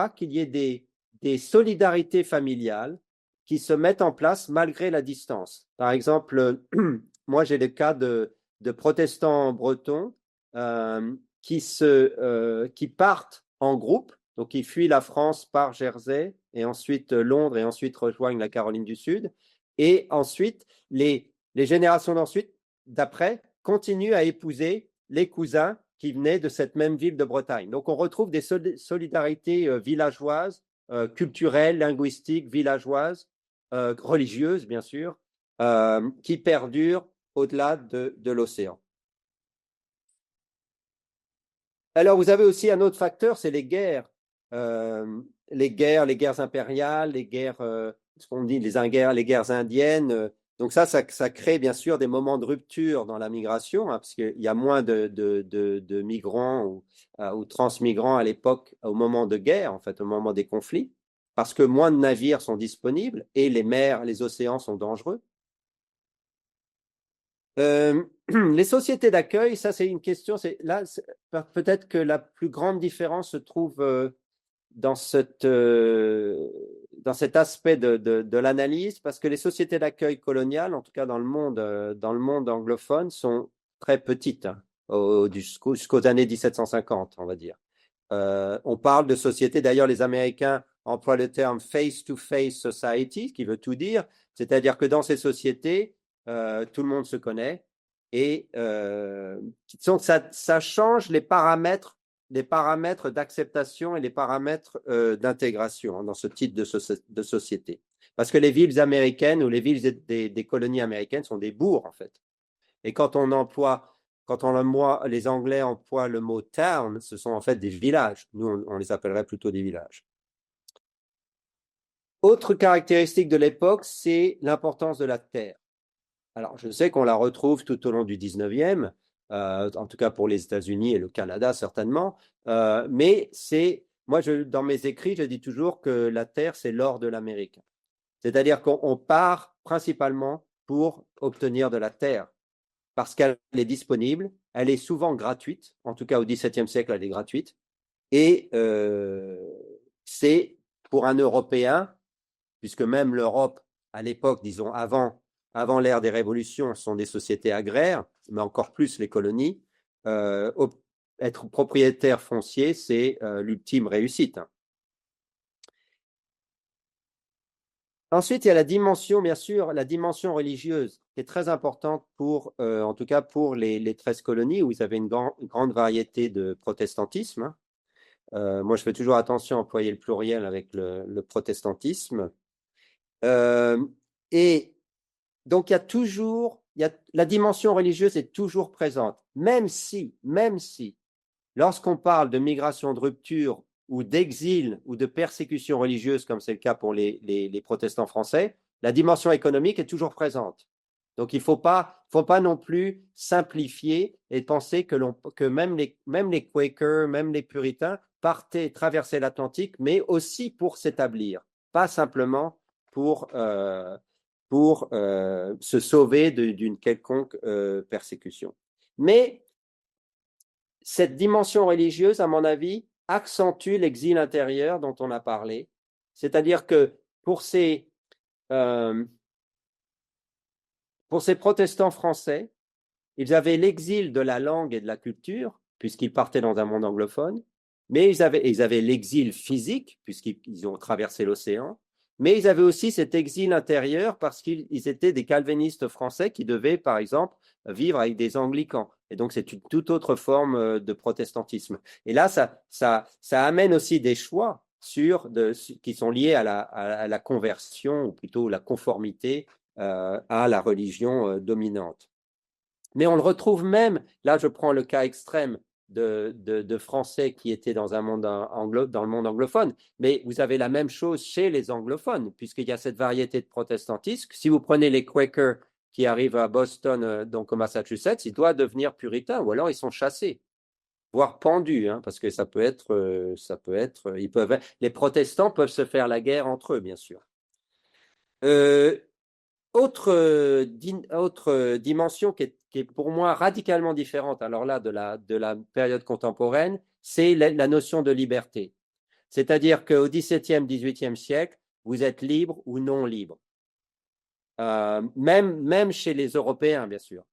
Speaker 4: qu'il y ait des solidarités familiales qui se mettent en place malgré la distance. Par exemple, moi j'ai le cas de protestants bretons qui partent en groupe, donc ils fuient la France par Jersey et ensuite Londres et ensuite rejoignent la Caroline du Sud. Et ensuite, les générations d'après continuent à épouser les cousins qui venaient de cette même ville de Bretagne. Donc on retrouve des solidarités villageoises, culturelles, linguistiques, villageoises, religieuses bien sûr, qui perdurent au-delà de l'océan. Alors vous avez aussi un autre facteur, c'est les guerres. Les guerres impériales, les guerres, ce qu'on dit, les guerres indiennes. Donc ça crée bien sûr des moments de rupture dans la migration, parce qu'il y a moins de migrants ou transmigrants à l'époque, au moment de guerre, en fait, au moment des conflits, parce que moins de navires sont disponibles et les mers, les océans sont dangereux. Les sociétés d'accueil, ça c'est une question. Là, peut-être que la plus grande différence se trouve dans dans cet aspect de l'analyse, parce que les sociétés d'accueil coloniales, en tout cas dans le monde anglophone, sont très petites, hein, jusqu'aux années 1750, on va dire. On parle de sociétés, d'ailleurs les Américains emploient le terme face-to-face society, ce qui veut tout dire, c'est-à-dire que dans ces sociétés, tout le monde se connaît, et donc ça change les paramètres d'acceptation et les paramètres d'intégration, hein, dans ce type de société. Parce que les villes américaines ou les villes des colonies américaines sont des bourgs, en fait. Et quand les Anglais emploient le mot town, ce sont en fait des villages. Nous, on les appellerait plutôt des villages. Autre caractéristique de l'époque, c'est l'importance de la terre. Alors, je sais qu'on la retrouve tout au long du 19e, en tout cas pour les États-Unis et le Canada certainement, mais moi, dans mes écrits, je dis toujours que la terre, c'est l'or de l'Amérique. C'est-à-dire qu'on part principalement pour obtenir de la terre, parce qu'elle est disponible, elle est souvent gratuite, en tout cas au XVIIe siècle, elle est gratuite, et c'est pour un Européen, puisque même l'Europe, à l'époque, disons avant l'ère des révolutions, sont des sociétés agraires, mais encore plus les colonies, être propriétaire foncier, c'est l'ultime réussite. Ensuite, il y a la dimension, bien sûr, la dimension religieuse, qui est très importante en tout cas pour les 13 colonies, où ils avaient une grande variété de protestantisme. Moi, je fais toujours attention à employer le pluriel avec le protestantisme. Et donc, la dimension religieuse est toujours présente, même si, lorsqu'on parle de migration de rupture ou d'exil ou de persécution religieuse, comme c'est le cas pour les protestants français, la dimension économique est toujours présente. Donc, il ne faut pas non plus simplifier et penser que même les Quakers, même les puritains traversaient l'Atlantique, mais aussi pour s'établir, pas simplement pour se sauver d'une quelconque persécution. Mais cette dimension religieuse, à mon avis, accentue l'exil intérieur dont on a parlé. C'est-à-dire que pour ces protestants français, ils avaient l'exil de la langue et de la culture, puisqu'ils partaient dans un monde anglophone, mais ils avaient l'exil physique, puisqu'ils ont traversé l'océan, mais ils avaient aussi cet exil intérieur parce qu'ils étaient des calvinistes français qui devaient, par exemple, vivre avec des anglicans. Et donc, c'est une toute autre forme de protestantisme. Et là, ça amène aussi des choix qui sont liés à la conversion, ou plutôt la conformité à la religion dominante. Mais on le retrouve même, là je prends le cas extrême de Français qui étaient dans le monde anglophone, mais vous avez la même chose chez les anglophones, puisqu'il y a cette variété de protestantisme. Si vous prenez les Quakers qui arrivent à Boston, donc au Massachusetts, ils doivent devenir puritains, ou alors ils sont chassés, voire pendus, hein, parce que les protestants peuvent se faire la guerre entre eux, bien sûr. Autre dimension qui est pour moi radicalement différente, alors là, de la période contemporaine, c'est la notion de liberté. C'est-à-dire qu'au XVIIe, XVIIIe siècle, vous êtes libre ou non libre. Même chez les Européens, bien sûr.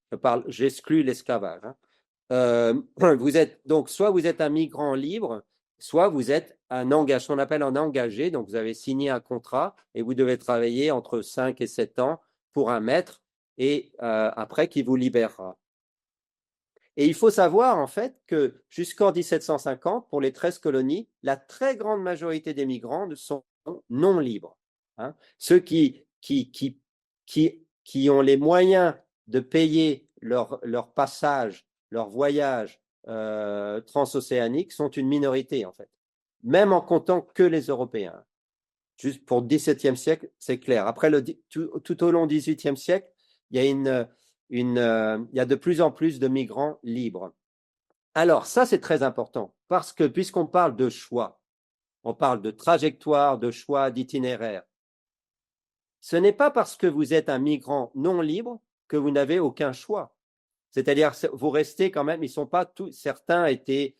Speaker 4: J'exclus l'esclavage. Hein. Donc, soit vous êtes un migrant libre, soit vous êtes ce qu'on appelle un engagé. Donc, vous avez signé un contrat et vous devez travailler entre 5 et 7 ans pour un maître et après qui vous libérera. Et il faut savoir en fait que jusqu'en 1750, pour les 13 colonies, la très grande majorité des migrants sont non libres. Hein. Ceux qui ont les moyens de payer leur passage, leur voyage transocéanique sont une minorité en fait, même en comptant que les Européens. Juste pour le XVIIe siècle, c'est clair. Après, tout au long du XVIIIe siècle, il y a de plus en plus de migrants libres. Alors, ça, c'est très important, parce que puisqu'on parle de choix, on parle de trajectoire, de choix, d'itinéraire, ce n'est pas parce que vous êtes un migrant non libre que vous n'avez aucun choix. C'est-à-dire, vous restez quand même, ils sont pas tous, certains étaient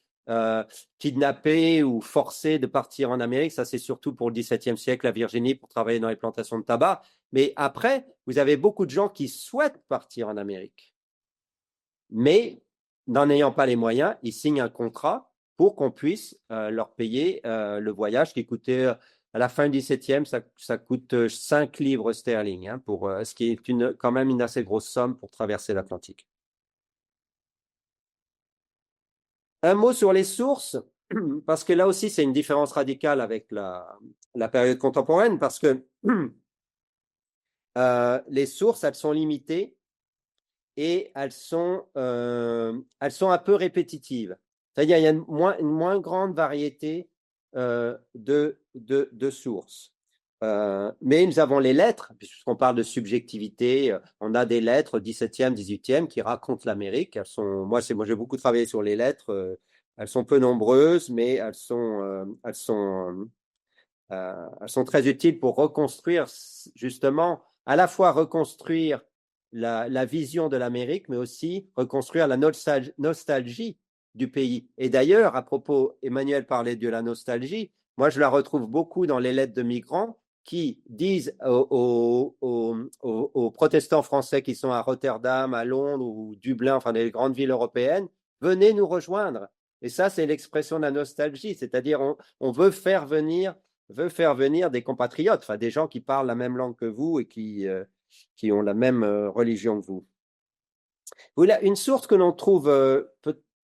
Speaker 4: kidnappés ou forcés de partir en Amérique. Ça, c'est surtout pour le XVIIe siècle, la Virginie, pour travailler dans les plantations de tabac. Mais après, vous avez beaucoup de gens qui souhaitent partir en Amérique. Mais n'en ayant pas les moyens, ils signent un contrat pour qu'on puisse leur payer le voyage qui coûtait, à la fin du XVIIe, ça coûte 5 livres sterling, hein, ce qui est quand même une assez grosse somme pour traverser l'Atlantique. Un mot sur les sources, parce que là aussi, c'est une différence radicale avec la période contemporaine, parce que les sources, elles sont limitées et elles sont un peu répétitives. C'est-à-dire, il y a une moins grande variété de sources. Mais nous avons les lettres, puisqu'on parle de subjectivité. On a des lettres 17e, 18e qui racontent l'Amérique. Moi, j'ai beaucoup travaillé sur les lettres. Elles sont peu nombreuses, mais elles sont très utiles pour reconstruire, justement, à la fois reconstruire la vision de l'Amérique, mais aussi reconstruire la nostalgie du pays. Et d'ailleurs, à propos, Emmanuel parlait de la nostalgie, moi je la retrouve beaucoup dans les lettres de migrants qui disent aux protestants français qui sont à Rotterdam, à Londres ou Dublin, enfin des grandes villes européennes, venez nous rejoindre. Et ça, c'est l'expression de la nostalgie, c'est-à-dire on veut faire venir des compatriotes, enfin des gens qui parlent la même langue que vous et qui ont la même religion que vous. Voilà, une source que l'on trouve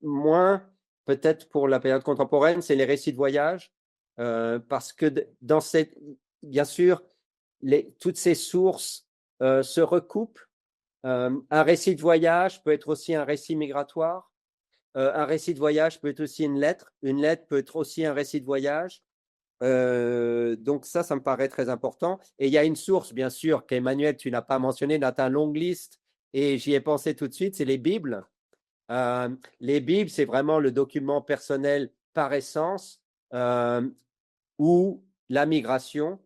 Speaker 4: moins, peut-être pour la période contemporaine, c'est les récits de voyage, parce que bien sûr, toutes ces sources se recoupent. Un récit de voyage peut être aussi un récit migratoire. Un récit de voyage peut être aussi une lettre. Une lettre peut être aussi un récit de voyage. Donc ça me paraît très important. Et il y a une source, bien sûr, qu'Emmanuel, tu n'as pas mentionné dans ta longue liste, et j'y ai pensé tout de suite, c'est les Bibles. Les Bibles, c'est vraiment le document personnel par essence où la migration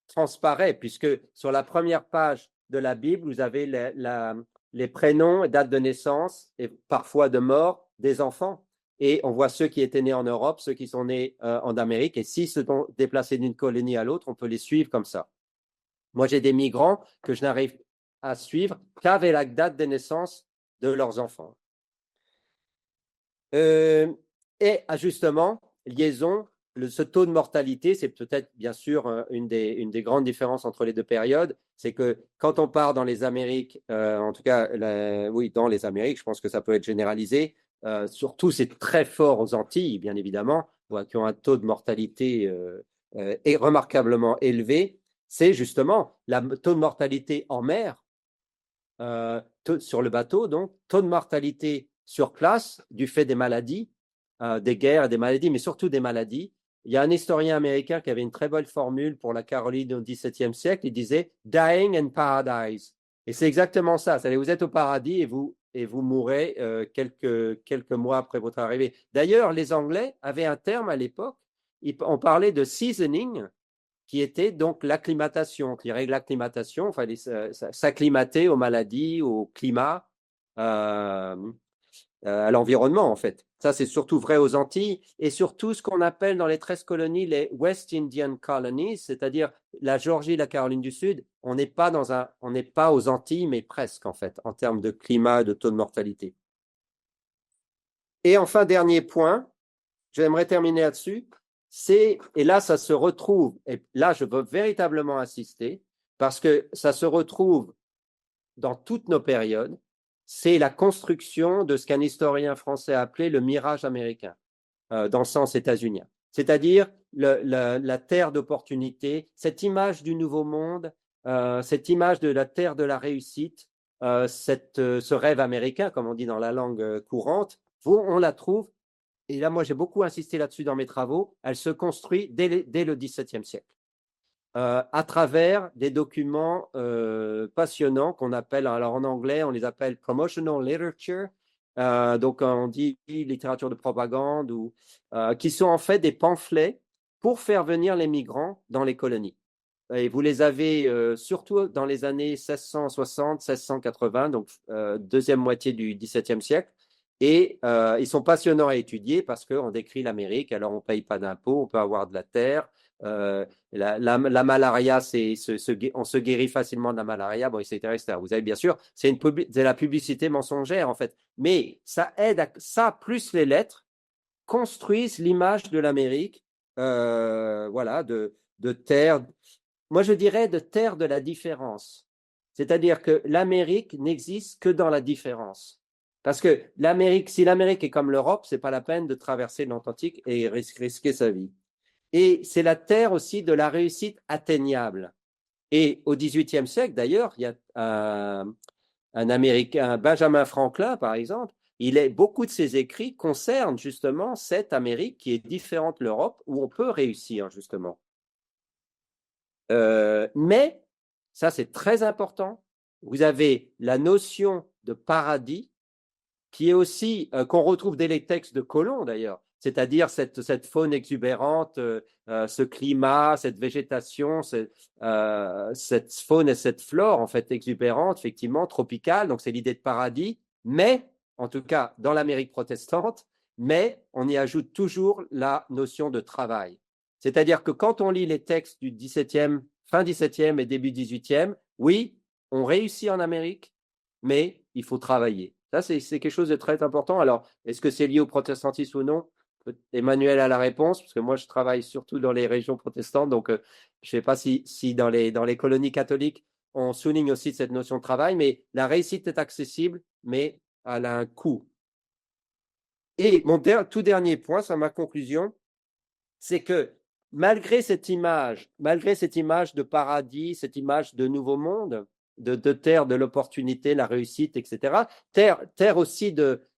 Speaker 4: transparaît, puisque sur la première page de la Bible, vous avez les prénoms et dates de naissance et parfois de mort des enfants. Et on voit ceux qui étaient nés en Europe, ceux qui sont nés en Amérique. Et s'ils se sont déplacés d'une colonie à l'autre, on peut les suivre comme ça. Moi, j'ai des migrants que je n'arrive à suivre qu'avec la date de naissance de leurs enfants. Et justement, liaison, ce taux de mortalité, c'est peut-être bien sûr une des grandes différences entre les deux périodes, c'est que quand on part dans les Amériques, en tout cas, oui, dans les Amériques, je pense que ça peut être généralisé, surtout c'est très fort aux Antilles, bien évidemment, qui ont un taux de mortalité remarquablement élevé, c'est justement le taux de mortalité en mer, sur le bateau, donc taux de mortalité sur place du fait des maladies, des guerres et des maladies, mais surtout des maladies. Il y a un historien américain qui avait une très bonne formule pour la Caroline au XVIIe siècle. Il disait « dying in paradise ». Et c'est exactement ça. C'est-à-dire vous êtes au paradis et vous mourrez quelques mois après votre arrivée. D'ailleurs, les Anglais avaient un terme à l'époque. On parlait de « seasoning », qui était donc l'acclimatation, qui règle l'acclimatation, enfin s'acclimater aux maladies, au climat, à l'environnement en fait. Ça, c'est surtout vrai aux Antilles et surtout ce qu'on appelle dans les 13 colonies les West Indian Colonies, c'est-à-dire la Géorgie, la Caroline du Sud. On n'est pas aux Antilles, mais presque en fait, en termes de climat, de taux de mortalité. Et enfin, dernier point, j'aimerais terminer là-dessus. Et là, ça se retrouve, et là, je veux véritablement insister, parce que ça se retrouve dans toutes nos périodes, c'est la construction de ce qu'un historien français a appelé le mirage américain, dans le sens états-unien. C'est-à-dire la terre d'opportunité, cette image du nouveau monde, cette image de la terre de la réussite, ce rêve américain, comme on dit dans la langue courante, on la trouve. Et là, moi, j'ai beaucoup insisté là-dessus dans mes travaux. Elle se construit dès le XVIIe siècle, à travers des documents passionnants qu'on appelle, alors en anglais, on les appelle promotional literature, donc on dit littérature de propagande, qui sont en fait des pamphlets pour faire venir les migrants dans les colonies. Et vous les avez surtout dans les années 1660, 1680, donc deuxième moitié du XVIIe siècle. Et ils sont passionnants à étudier parce qu'on décrit l'Amérique, alors on ne paye pas d'impôts, on peut avoir de la terre. La malaria, on se guérit facilement de la malaria, bon, etc., etc. Vous avez bien sûr, c'est la publicité mensongère en fait, mais ça aide ça plus les lettres construisent l'image de l'Amérique, voilà, de terre. Moi, je dirais de terre de la différence. C'est-à-dire que l'Amérique n'existe que dans la différence. Parce que si l'Amérique est comme l'Europe, c'est pas la peine de traverser l'Atlantique et risquer sa vie. Et c'est la terre aussi de la réussite atteignable. Et au XVIIIe siècle, d'ailleurs, il y a un Américain, Benjamin Franklin, par exemple, beaucoup de ses écrits concernent justement cette Amérique qui est différente de l'Europe, où on peut réussir, justement. Mais, ça c'est très important, vous avez la notion de paradis qui est aussi, qu'on retrouve dès les textes de Colomb d'ailleurs, c'est-à-dire cette faune exubérante, ce climat, cette végétation, cette faune et cette flore en fait exubérante, effectivement, tropicale, donc c'est l'idée de paradis, mais, en tout cas dans l'Amérique protestante, mais on y ajoute toujours la notion de travail. C'est-à-dire que quand on lit les textes du XVIIe, fin XVIIe et début XVIIIe, oui, on réussit en Amérique, mais il faut travailler. Ça, c'est quelque chose de très important. Alors, est-ce que c'est lié au protestantisme ou non? Emmanuel a la réponse, parce que moi, je travaille surtout dans les régions protestantes, donc je ne sais pas si dans les colonies catholiques, on souligne aussi cette notion de travail, mais la réussite est accessible, mais elle a un coût. Et mon tout dernier point, c'est ma conclusion, c'est que malgré cette image de paradis, cette image de nouveau monde, de terre de l'opportunité, la réussite, etc., terre aussi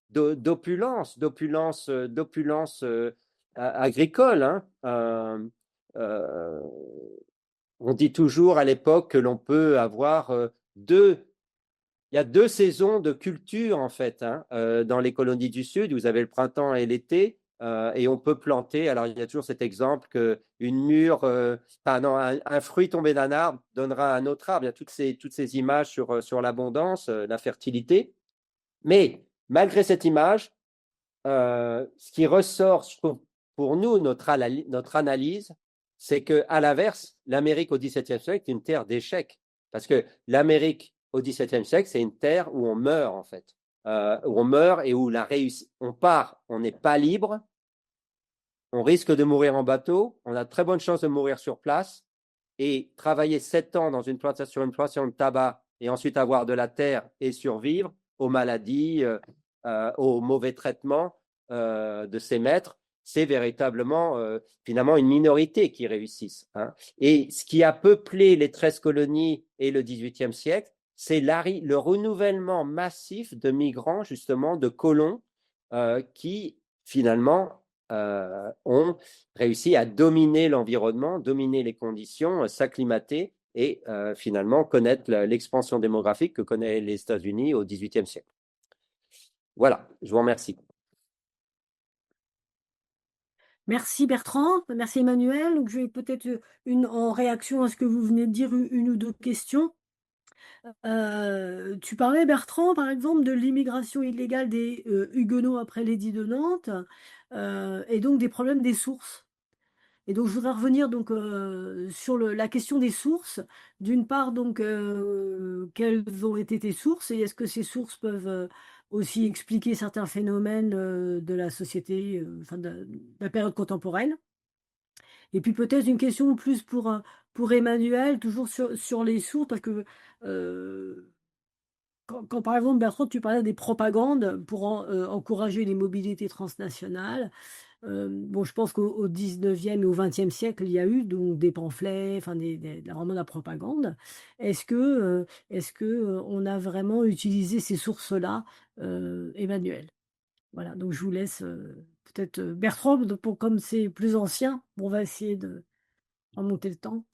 Speaker 4: d'opulence agricole. Hein. On dit toujours à l'époque que l'on peut avoir il y a 2 saisons de culture en fait, hein, dans les colonies du Sud. Vous avez le printemps et l'été, et on peut planter. Alors il y a toujours cet exemple que un fruit tombé d'un arbre donnera un autre arbre. Il y a toutes ces images sur l'abondance, la fertilité. Mais malgré cette image, ce qui ressort, je trouve, pour nous, notre analyse, c'est qu'à l'inverse, l'Amérique au XVIIe siècle est une terre d'échecs. Parce que l'Amérique au XVIIe siècle, c'est une terre où on meurt, en fait. Où on meurt et où on part, on n'est pas libre, on risque de mourir en bateau, on a de très bonnes chances de mourir sur place, et travailler 7 ans dans une plantation de tabac, et ensuite avoir de la terre et survivre aux maladies, aux mauvais traitements de ses maîtres, c'est véritablement finalement une minorité qui réussissent. Hein. Et ce qui a peuplé les 13 colonies et le XVIIIe siècle, c'est le renouvellement massif de migrants, justement, de colons, qui finalement ont réussi à dominer l'environnement, dominer les conditions, s'acclimater et finalement connaître l'expansion démographique que connaissent les États-Unis au XVIIIe siècle. Voilà, je vous remercie.
Speaker 2: Merci Bertrand, merci Emmanuel. Donc, je vais peut-être en réaction à ce que vous venez de dire, une ou deux questions. Tu parlais, Bertrand, par exemple, de l'immigration illégale des Huguenots après l'édit de Nantes, et donc des problèmes des sources. Et donc, je voudrais revenir donc, sur la question des sources. D'une part, donc, quelles ont été tes sources et est-ce que ces sources peuvent aussi expliquer certains phénomènes de la société, enfin de la période contemporaine? Et puis peut-être une question plus pour Emmanuel, toujours sur les sources, parce que quand, par exemple, Bertrand, tu parlais des propagandes pour encourager les mobilités transnationales. Bon, je pense qu'au 19e et au 20e siècle, il y a eu donc des pamphlets, enfin vraiment de la propagande. Est-ce que on a vraiment utilisé ces sources-là, Emmanuel? Voilà, donc je vous laisse peut-être Bertrand, comme c'est plus ancien, on va essayer de remonter le temps.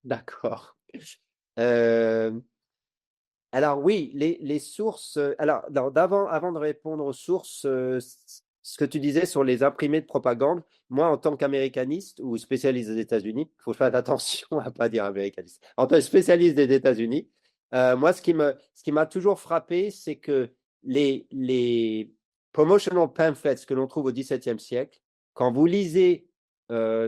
Speaker 4: D'accord. Alors oui, les sources. Alors, avant de répondre aux sources, ce que tu disais sur les imprimés de propagande, moi, en tant qu'américaniste ou spécialiste des États-Unis, il faut faire attention à ne pas dire américaniste. En tant que spécialiste des États-Unis, moi, ce qui m'a toujours frappé, c'est que les promotional pamphlets que l'on trouve au XVIIe siècle, quand vous lisez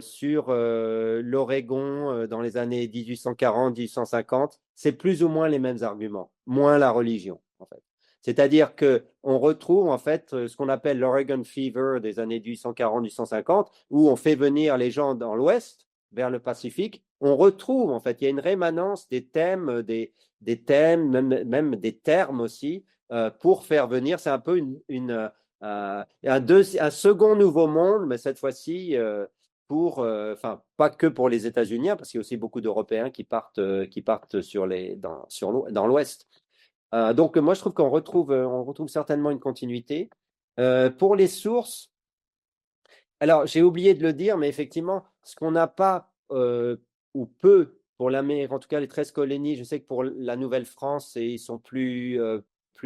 Speaker 4: sur l'Oregon dans les années 1840-1850, c'est plus ou moins les mêmes arguments, moins la religion, en fait. C'est-à-dire qu'on retrouve en fait ce qu'on appelle l'Oregon Fever des années 1840-1850, où on fait venir les gens dans l'Ouest, vers le Pacifique. On retrouve en fait, il y a une rémanence des thèmes, des thèmes, même des termes aussi, pour faire venir. C'est un peu un second nouveau monde, mais cette fois-ci enfin pas que pour les États-Unis, parce qu'il y a aussi beaucoup d'Européens qui partent dans l'Ouest. Donc moi je trouve qu'on retrouve certainement une continuité. Pour les sources, alors j'ai oublié de le dire, mais effectivement, ce qu'on n'a pas ou peu pour l'Amérique, en tout cas les 13 colonies, je sais que pour la Nouvelle-France, ils sont plus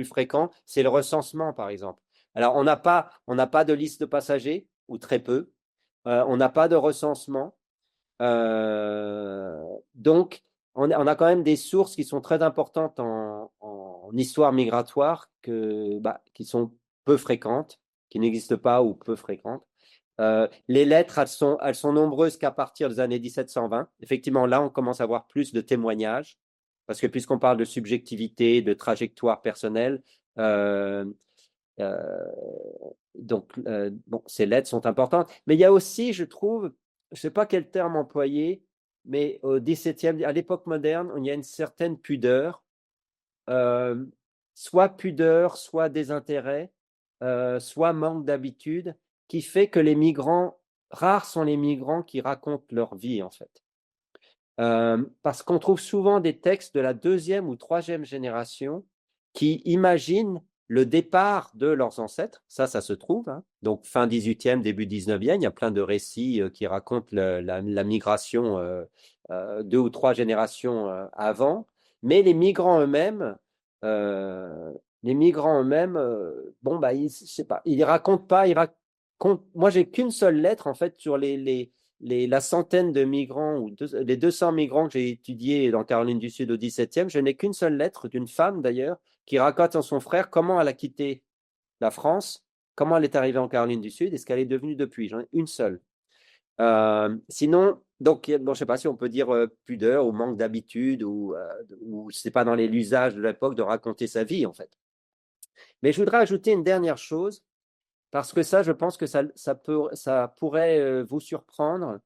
Speaker 4: fréquents, c'est le recensement par exemple. Alors on n'a pas de liste de passagers, ou très peu. On n'a pas de recensement. Donc, on a quand même des sources qui sont très importantes en histoire migratoire qui sont peu fréquentes, qui n'existent pas ou peu fréquentes. Les lettres, elles sont nombreuses qu'à partir des années 1720. Effectivement, là, on commence à avoir plus de témoignages, parce que puisqu'on parle de subjectivité, de trajectoire personnelle, donc, ces lettres sont importantes. Mais il y a aussi, je trouve, je ne sais pas quel terme employer, mais au XVIIe, à l'époque moderne, il y a une certaine pudeur, soit pudeur, soit désintérêt, soit manque d'habitude, qui fait que les migrants, rares sont les migrants qui racontent leur vie, en fait. Parce qu'on trouve souvent des textes de la 2e ou 3e génération qui imaginent le départ de leurs ancêtres, ça se trouve, hein. Donc fin 18e, début 19e, il y a plein de récits qui racontent la migration 2 ou 3 générations avant, mais les migrants eux-mêmes, je sais pas, ils racontent pas, moi j'ai qu'une seule lettre en fait sur la centaine de migrants, les 200 migrants que j'ai étudiés dans Caroline du Sud au XVIIe, je n'ai qu'une seule lettre d'une femme d'ailleurs, qui raconte à son frère comment elle a quitté la France, comment elle est arrivée en Caroline du Sud et ce qu'elle est devenue depuis. J'en ai une seule. Sinon, donc, je ne sais pas si on peut dire pudeur ou manque d'habitude ou ce n'est pas dans l'usage de l'époque de raconter sa vie en fait. Mais je voudrais ajouter une dernière chose, parce que ça, je pense que ça pourrait vous surprendre.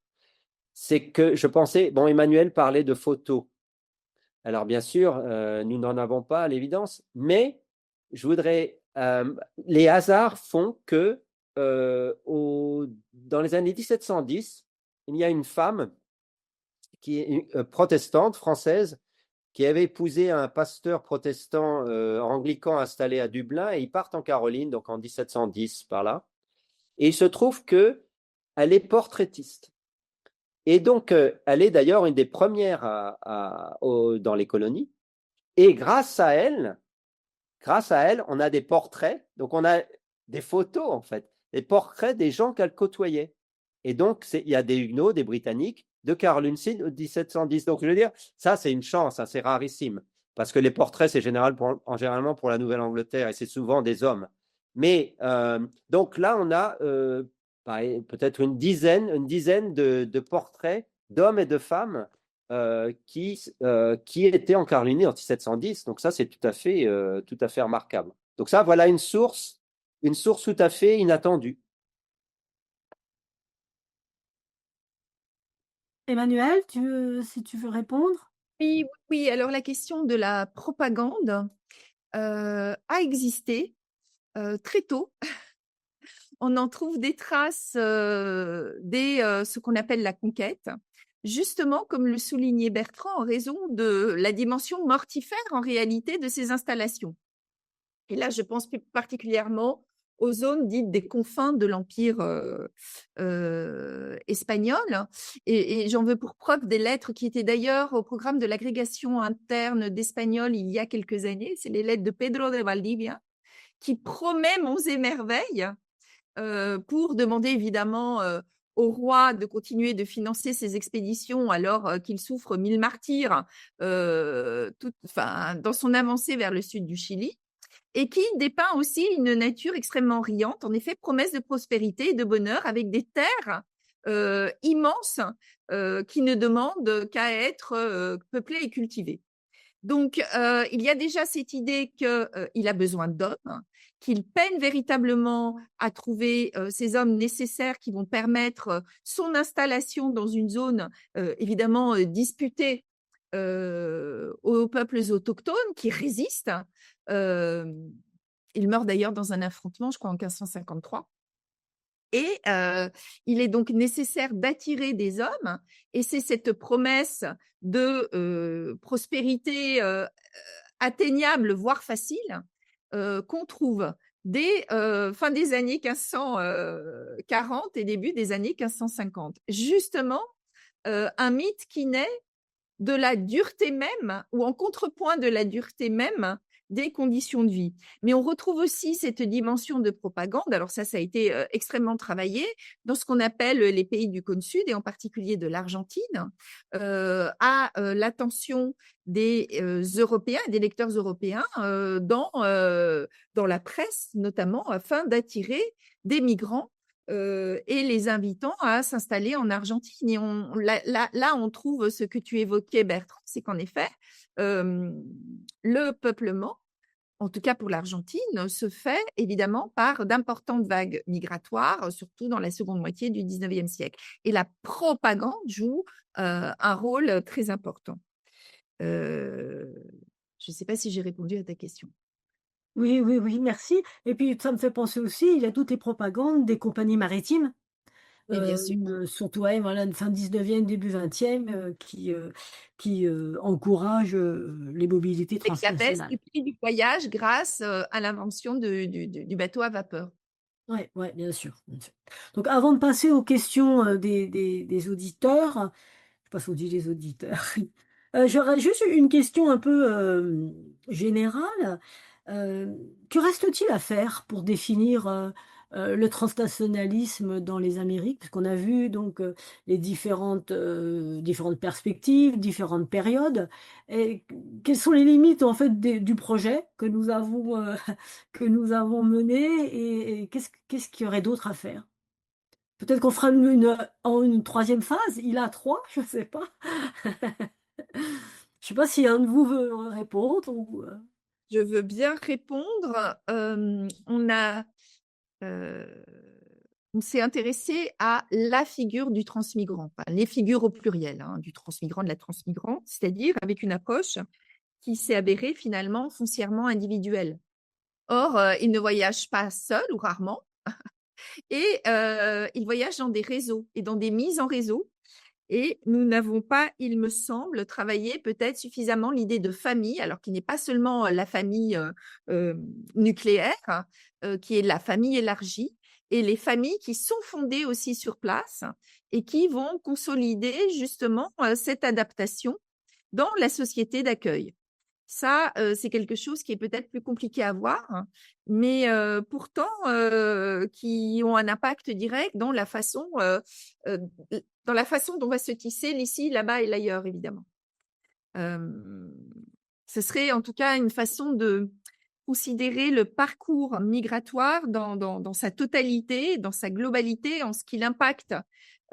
Speaker 4: C'est que je pensais, Emmanuel parlait de photos. Alors, bien sûr, nous n'en avons pas à l'évidence, mais je voudrais. Les hasards font que dans les années 1710, il y a une femme qui est protestante française qui avait épousé un pasteur protestant anglican installé à Dublin, et ils partent en Caroline, donc en 1710 par là. Et il se trouve qu'elle est portraitiste. Et donc, elle est d'ailleurs une des premières dans les colonies. Et grâce à elle, on a des portraits. Donc, on a des photos, en fait, des portraits des gens qu'elle côtoyait. Et donc, il y a des Huguenots, des Britanniques, de Caroline Sud 1710. Donc, je veux dire, ça, c'est une chance, hein, c'est rarissime. Parce que les portraits, c'est généralement pour la Nouvelle-Angleterre, et c'est souvent des hommes. Mais, donc là, on a peut-être une dizaine de portraits d'hommes et de femmes qui étaient en Caroline en 1710. Donc ça, c'est tout à fait remarquable. Donc ça, voilà une source tout à fait inattendue.
Speaker 2: Emmanuel, si tu veux répondre?
Speaker 3: Oui. Alors la question de la propagande a existé très tôt. On en trouve des traces dès ce qu'on appelle la conquête, justement comme le soulignait Bertrand, en raison de la dimension mortifère en réalité de ces installations. Et là, je pense plus particulièrement aux zones dites des confins de l'Empire espagnol. Et j'en veux pour preuve des lettres qui étaient d'ailleurs au programme de l'agrégation interne d'espagnol il y a quelques années. C'est les lettres de Pedro de Valdivia, qui promet monts et merveilles pour demander évidemment au roi de continuer de financer ses expéditions alors qu'il souffre 1000 martyrs dans son avancée vers le sud du Chili. et qui dépeint aussi une nature extrêmement riante, en effet, promesse de prospérité et de bonheur avec des terres immenses qui ne demandent qu'à être peuplées et cultivées. Donc, il y a déjà cette idée qu'il a besoin d'hommes, qu'il peine véritablement à trouver ces hommes nécessaires qui vont permettre son installation dans une zone évidemment disputée aux peuples autochtones qui résistent. Il meurt d'ailleurs dans un affrontement, je crois, en 1553. Et il est donc nécessaire d'attirer des hommes, et c'est cette promesse de prospérité atteignable, voire facile, qu'on trouve dès fin des années 1540 et début des années 1550. Justement, un mythe qui naît de la dureté même, ou en contrepoint de la dureté même des conditions de vie. Mais on retrouve aussi cette dimension de propagande, alors ça a été extrêmement travaillé, dans ce qu'on appelle les pays du cône sud, et en particulier de l'Argentine, à l'attention des Européens, des lecteurs européens, dans la presse notamment, afin d'attirer des migrants et les invitant à s'installer en Argentine. Et là, on trouve ce que tu évoquais, Bertrand, c'est qu'en effet, le peuplement, en tout cas pour l'Argentine, se fait évidemment par d'importantes vagues migratoires, surtout dans la seconde moitié du 19e siècle. Et la propagande joue un rôle très important. Je ne sais pas si j'ai répondu à ta question.
Speaker 2: Oui, oui, oui, merci. Et puis, ça me fait penser aussi, il y a toutes les propagandes des compagnies maritimes,
Speaker 3: Et bien sûr.
Speaker 2: surtout ouais, voilà, fin 19e, début 20e, qui encouragent les mobilités
Speaker 3: C'est que la baisse
Speaker 2: transnationales.
Speaker 3: du prix du voyage grâce à l'invention du bateau à vapeur.
Speaker 2: Oui, ouais, bien sûr, bien sûr. Donc, avant de passer aux questions des auditeurs, je sais pas si on dit les auditeurs, j'aurais juste une question un peu générale. Euh, que reste-t-il à faire pour définir le transnationalisme dans les Amériques? Parce qu'on a vu donc les différentes perspectives, différentes périodes. Et quelles sont les limites en fait du projet que nous avons mené et qu'est-ce qu'il y aurait d'autre à faire? Peut-être qu'on fera une troisième phase. Il a trois, je ne sais pas. Je sais pas si un de vous veut répondre ou.
Speaker 3: Je veux bien répondre. On s'est intéressé à la figure du transmigrant, enfin, les figures au pluriel, hein, du transmigrant, de la transmigrante, c'est-à-dire avec une approche qui s'est avérée finalement foncièrement individuelle. Or, il ne voyage pas seul ou rarement, et il voyage dans des réseaux et dans des mises en réseau. Et nous n'avons pas, il me semble, travaillé peut-être suffisamment l'idée de famille, alors qui n'est pas seulement la famille nucléaire, hein, qui est la famille élargie, et les familles qui sont fondées aussi sur place et qui vont consolider justement cette adaptation dans la société d'accueil. Ça, c'est quelque chose qui est peut-être plus compliqué à voir, hein, mais pourtant qui ont un impact direct dans la façon dont va se tisser l'ici, là-bas et l'ailleurs, évidemment. Ce serait en tout cas une façon de considérer le parcours migratoire dans sa totalité, dans sa globalité, en ce qu'il impacte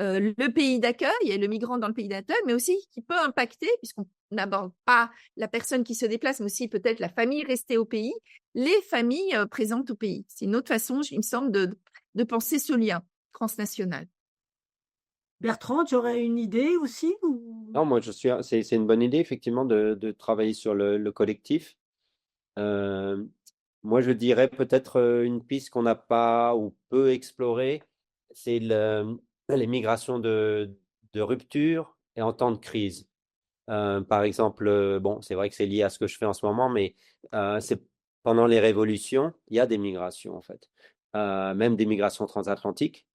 Speaker 3: le pays d'accueil et le migrant dans le pays d'accueil, mais aussi qui peut impacter, puisqu'on n'aborde pas la personne qui se déplace, mais aussi peut-être la famille restée au pays, les familles présentes au pays. C'est une autre façon, il me semble, de penser ce lien transnational.
Speaker 2: Bertrand, tu aurais une idée aussi
Speaker 4: Non, moi, c'est une bonne idée, effectivement, de travailler sur le collectif. Moi, je dirais peut-être une piste qu'on n'a pas ou peu explorée, c'est les migrations de rupture et en temps de crise. Par exemple, bon, c'est vrai que c'est lié à ce que je fais en ce moment, mais c'est pendant les révolutions, il y a des migrations en fait, même des migrations transatlantiques,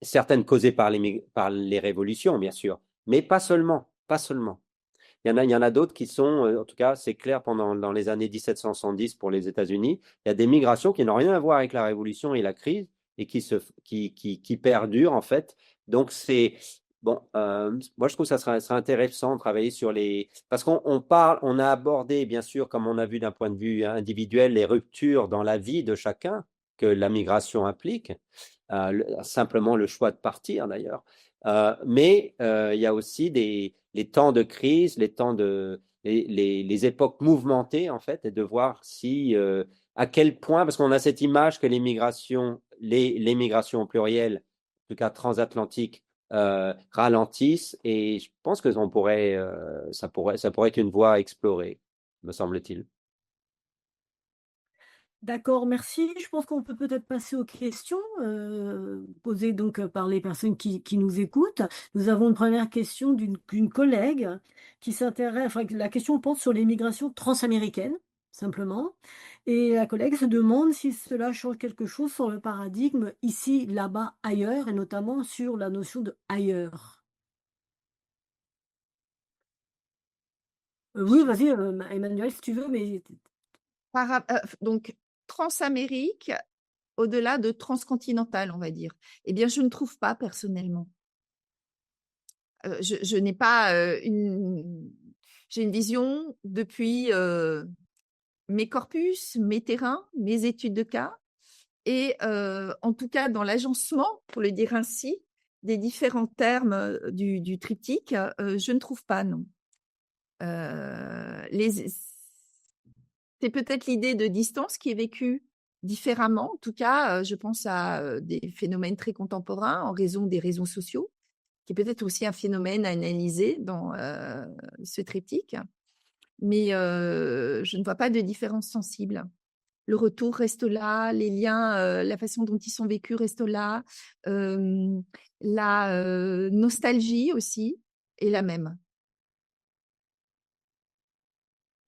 Speaker 4: certaines causées par les révolutions, bien sûr, mais pas seulement, pas seulement. Il y en a d'autres qui sont, en tout cas, c'est clair, dans les années 1770 pour les États-Unis, il y a des migrations qui n'ont rien à voir avec la révolution et la crise et qui perdurent en fait. Donc Bon, moi je trouve que ça serait intéressant de travailler sur parce on a abordé, bien sûr, comme on a vu d'un point de vue individuel, les ruptures dans la vie de chacun que la migration implique, simplement le choix de partir d'ailleurs. Mais il y a aussi les temps de crise, les époques mouvementées en fait, et de voir à quel point, parce qu'on a cette image que les migrations au pluriel, en tout cas transatlantiques, ralentissent, et je pense que ça pourrait être une voie à explorer, me semble-t-il.
Speaker 2: D'accord, merci. Je pense qu'on peut peut-être passer aux questions posées donc par les personnes qui nous écoutent. Nous avons une première question d'une collègue qui s'intéresse, enfin, la question porte sur les migrations transaméricaines, simplement. Et la collègue se demande si cela change quelque chose sur le paradigme ici, là-bas, ailleurs, et notamment sur la notion de ailleurs. Oui, vas-y, Emmanuel, si tu veux, mais
Speaker 3: Donc, Transamérique, au-delà de transcontinental, on va dire. Eh bien, je ne trouve pas personnellement. Je n'ai pas j'ai une vision depuis mes corpus, mes terrains, mes études de cas, et en tout cas dans l'agencement, pour le dire ainsi, des différents termes du triptyque, je ne trouve pas, non. C'est peut-être l'idée de distance qui est vécue différemment. En tout cas, je pense à des phénomènes très contemporains en raison des réseaux sociaux, qui est peut-être aussi un phénomène à analyser dans ce triptyque. Mais je ne vois pas de différence sensible. Le retour reste là, les liens, la façon dont ils sont vécus reste là. La nostalgie aussi est la même.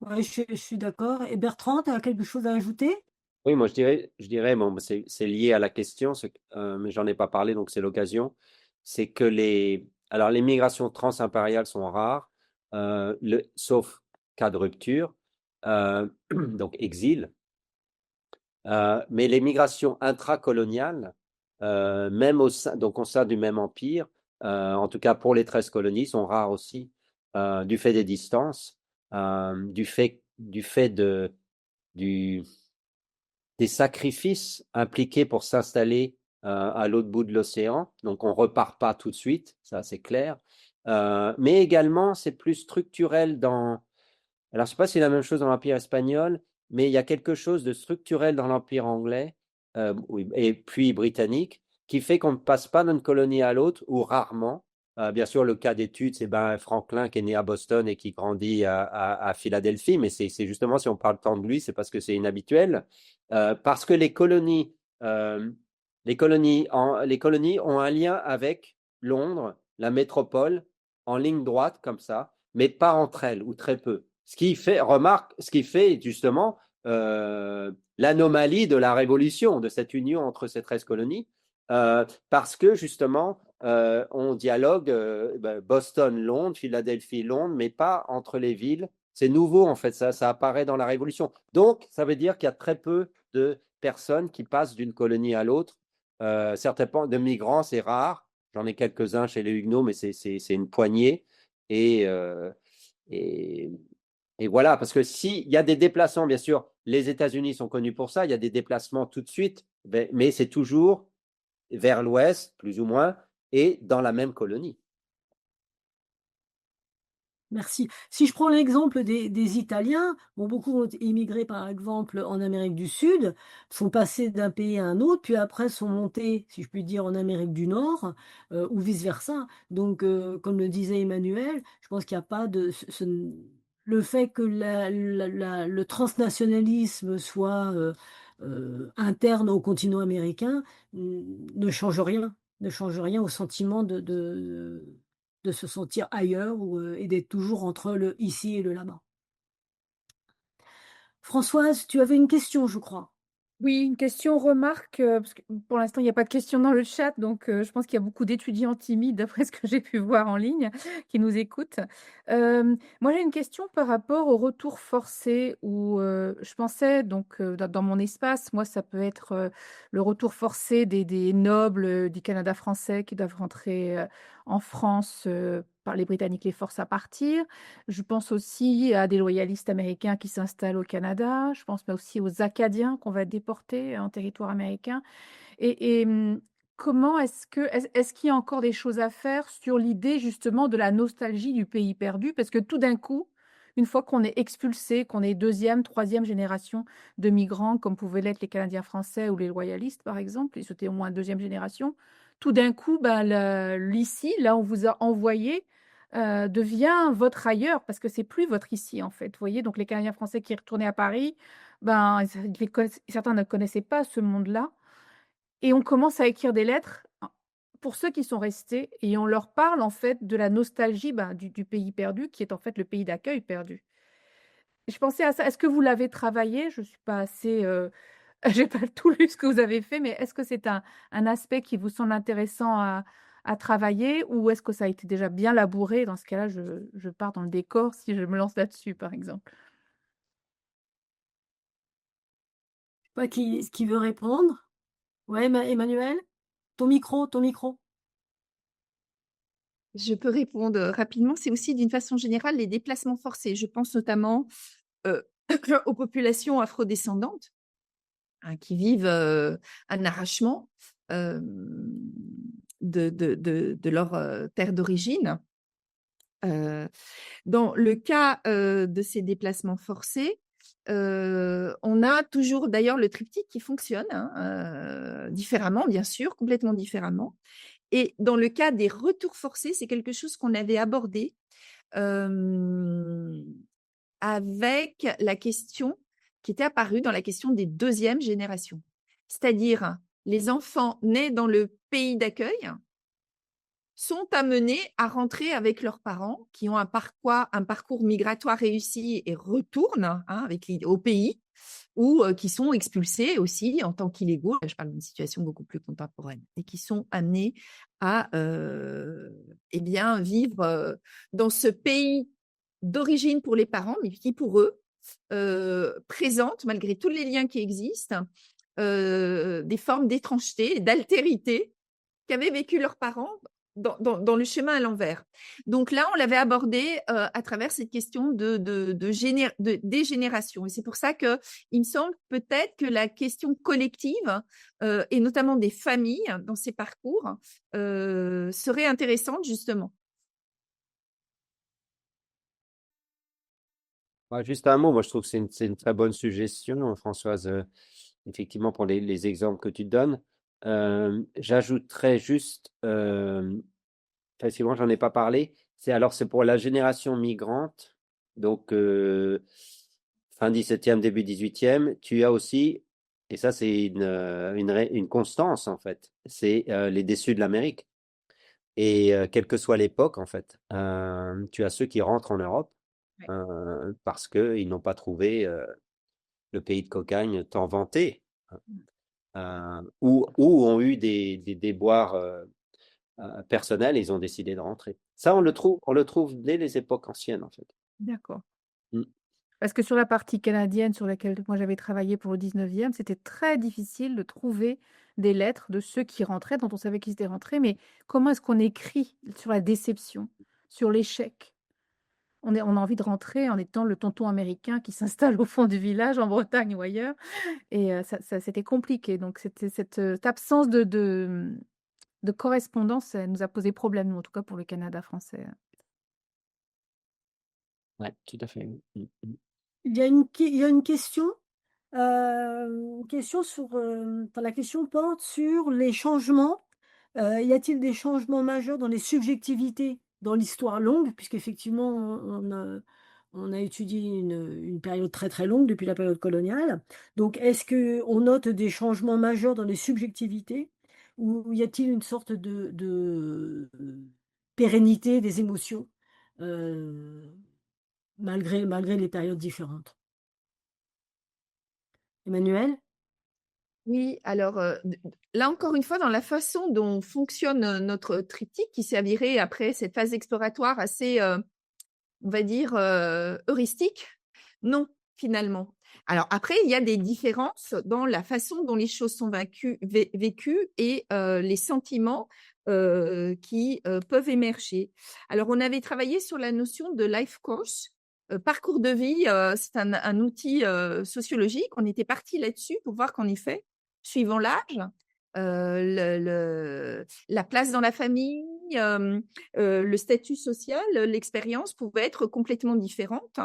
Speaker 2: ouais, je suis d'accord. Et Bertrand, tu as quelque chose à ajouter?
Speaker 4: Oui, moi je dirais, bon, c'est lié à la question, mais j'en ai pas parlé, donc c'est l'occasion. C'est que alors les migrations transimpériales sont rares, sauf cas de rupture, donc exil. Mais les migrations intracoloniales, même donc au sein du même empire, en tout cas pour les 13 colonies, sont rares aussi, du fait des distances, du fait des sacrifices impliqués pour s'installer à l'autre bout de l'océan. Donc on ne repart pas tout de suite, ça c'est clair. Mais également, c'est plus structurel alors, je ne sais pas si c'est la même chose dans l'Empire espagnol, mais il y a quelque chose de structurel dans l'Empire anglais, oui, et puis britannique, qui fait qu'on ne passe pas d'une colonie à l'autre, ou rarement. Bien sûr, le cas d'étude, c'est Franklin qui est né à Boston et qui grandit à Philadelphie, mais c'est justement, si on parle tant de lui, c'est parce que c'est inhabituel. Parce que euh, les colonies ont un lien avec Londres, la métropole, en ligne droite, comme ça, mais pas entre elles, ou très peu. Ce qui fait justement l'anomalie de la révolution, de cette union entre ces 13 colonies, parce que justement, on dialogue Boston, Londres, Philadelphie, Londres, mais pas entre les villes. C'est nouveau en fait, ça apparaît dans la révolution. Donc, ça veut dire qu'il y a très peu de personnes qui passent d'une colonie à l'autre. Certains de migrants, c'est rare. J'en ai quelques-uns chez les Huguenots, mais c'est une poignée. Et, et, et voilà, parce que s'il y a des déplacements, bien sûr, les États-Unis sont connus pour ça, il y a des déplacements tout de suite, mais c'est toujours vers l'ouest, plus ou moins, et dans la même colonie.
Speaker 2: Merci. Si je prends l'exemple des Italiens, bon, beaucoup ont immigré par exemple en Amérique du Sud, sont passés d'un pays à un autre, puis après sont montés, si je puis dire, en Amérique du Nord, ou vice-versa. Donc, comme le disait Emmanuel, je pense qu'il n'y a pas le fait que le transnationalisme soit interne au continent américain ne change rien, ne change rien au sentiment de se sentir ailleurs et d'être toujours entre le ici et le là-bas. Françoise, tu avais une question, je crois.
Speaker 1: Oui, une question remarque, parce que pour l'instant, il n'y a pas de questions dans le chat, donc je pense qu'il y a beaucoup d'étudiants timides, d'après ce que j'ai pu voir en ligne, qui nous écoutent. Moi, j'ai une question par rapport au retour forcé où, je pensais donc, dans mon espace, moi, ça peut être, le retour forcé des nobles, du Canada français qui doivent rentrer, en France, par les Britanniques les forcent à partir. Je pense aussi à des loyalistes américains qui s'installent au Canada. Je pense mais aussi aux Acadiens qu'on va déporter en territoire américain. Comment est-ce qu'il y a encore des choses à faire sur l'idée justement de la nostalgie du pays perdu? Parce que tout d'un coup, une fois qu'on est expulsé, qu'on est deuxième, troisième génération de migrants, comme pouvaient l'être les Canadiens français ou les loyalistes, par exemple, ils étaient au moins deuxième génération, tout d'un coup, ben, l'ici, là, on vous a envoyé, devient votre ailleurs, parce que c'est plus votre ici, en fait. Vous voyez, donc les Canadiens français qui retournaient à Paris, ben, certains ne connaissaient pas ce monde-là. Et on commence à écrire des lettres pour ceux qui sont restés et on leur parle en fait de la nostalgie, ben, du pays perdu qui est en fait le pays d'accueil perdu. Je pensais à ça. Est-ce que vous l'avez travaillé? Je suis pas assez, j'ai pas tout lu ce que vous avez fait, mais est-ce que c'est un aspect qui vous semble intéressant à travailler ou est-ce que ça a été déjà bien labouré? Dans ce cas-là, je pars dans le décor si je me lance là-dessus, par exemple.
Speaker 2: Pas qui veut répondre? Ouais, Emmanuel? Ton micro, ton micro.
Speaker 3: Je peux répondre rapidement. C'est aussi d'une façon générale les déplacements forcés. Je pense notamment euh, aux populations afrodescendantes hein, qui vivent un arrachement de leur terre d'origine. Dans le cas de ces déplacements forcés, on a toujours d'ailleurs le triptyque qui fonctionne hein, différemment, bien sûr, complètement différemment. Et dans le cas des retours forcés, c'est quelque chose qu'on avait abordé avec la question qui était apparue dans la question des deuxièmes générations. C'est-à-dire les enfants nés dans le pays d'accueil sont amenés à rentrer avec leurs parents qui ont un parcours migratoire réussi et retournent hein, au pays ou qui sont expulsés aussi en tant qu'illégaux, je parle d'une situation beaucoup plus contemporaine, et qui sont amenés à eh bien, vivre dans ce pays d'origine pour les parents, mais qui pour eux présente, malgré tous les liens qui existent, des formes d'étrangeté, d'altérité qu'avaient vécu leurs parents dans le chemin à l'envers. Donc là, on l'avait abordé à travers cette question de dégénération. Et c'est pour ça que il me semble peut-être que la question collective, et notamment des familles dans ces parcours, serait intéressante justement.
Speaker 4: Ouais, juste un mot, moi je trouve que c'est une très bonne suggestion, Françoise, effectivement pour les exemples que tu donnes. J'ajouterais juste, effectivement, j'en ai pas parlé, c'est pour la génération migrante, donc fin 17e, début 18e, tu as aussi, et ça c'est une constance en fait, c'est les déçus de l'Amérique. Et quelle que soit l'époque, en fait, tu as ceux qui rentrent en Europe
Speaker 3: Ouais.
Speaker 4: parce qu'ils n'ont pas trouvé le pays de cocagne tant vanté, ou ont eu des déboires personnels et ils ont décidé de rentrer. Ça, on le trouve dès les époques anciennes, en fait.
Speaker 1: D'accord.
Speaker 4: Mm.
Speaker 1: Parce que sur la partie canadienne sur laquelle moi j'avais travaillé pour le 19e, c'était très difficile de trouver des lettres de ceux qui rentraient, dont on savait qu'ils étaient rentrés, mais comment est-ce qu'on écrit sur la déception, sur l'échec? On a envie de rentrer en étant le tonton américain qui s'installe au fond du village en Bretagne ou ailleurs et c'était compliqué. Donc c'était cette absence de correspondance, elle nous a posé problème, nous, en tout cas pour le Canada français.
Speaker 4: Ouais, tout à fait.
Speaker 2: Il y a une question sur, enfin, la question porte sur les changements. Y a-t-il des changements majeurs dans les subjectivités dans l'histoire longue? Puisqu'effectivement, on a étudié une période très très longue depuis la période coloniale. Donc, est-ce qu'on note des changements majeurs dans les subjectivités? Ou y a-t-il une sorte de pérennité des émotions euh, malgré les périodes différentes? Emmanuel?
Speaker 3: Oui, alors là encore une fois, dans la façon dont fonctionne notre triptyque, qui s'est avéré après cette phase exploratoire assez, on va dire, heuristique, non, finalement. Alors après, il y a des différences dans la façon dont les choses sont vécues et les sentiments qui peuvent émerger. Alors, on avait travaillé sur la notion de life course. Parcours de vie, c'est un outil sociologique. On était parti là-dessus pour voir qu'en effet, suivant l'âge, la place dans la famille, le statut social, l'expérience pouvait être complètement différente.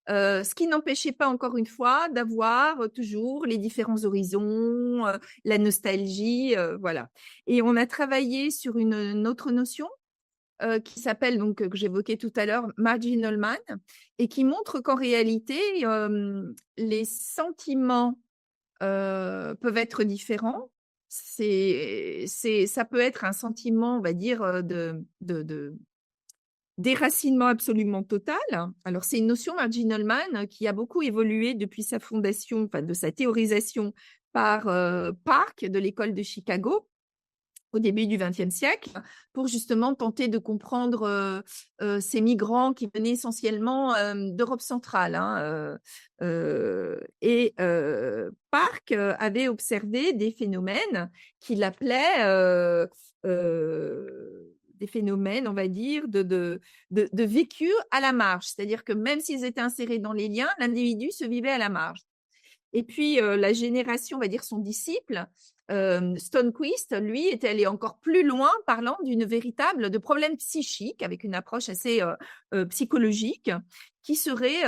Speaker 3: Ce qui n'empêchait pas, encore une fois, d'avoir toujours les différents horizons, la nostalgie, voilà. Et on a travaillé sur une autre notion qui s'appelle, donc, que j'évoquais tout à l'heure, Marginal Man, et qui montre qu'en réalité, les sentiments peuvent être différents. Ça peut être un sentiment, on va dire, de déracinement absolument total. Alors, c'est une notion Marginal Man qui a beaucoup évolué depuis sa fondation, enfin, de sa théorisation par Park de l'école de Chicago au début du XXe siècle, pour justement tenter de comprendre ces migrants qui venaient essentiellement d'Europe centrale. Et Park avait observé des phénomènes qu'il appelait des phénomènes, on va dire, de vécu à la marge. C'est-à-dire que même s'ils étaient insérés dans les liens, l'individu se vivait à la marge. Et puis, la génération, on va dire son disciple, Stonequist, lui, était allé encore plus loin, parlant de problèmes psychiques, avec une approche assez psychologique, qui serait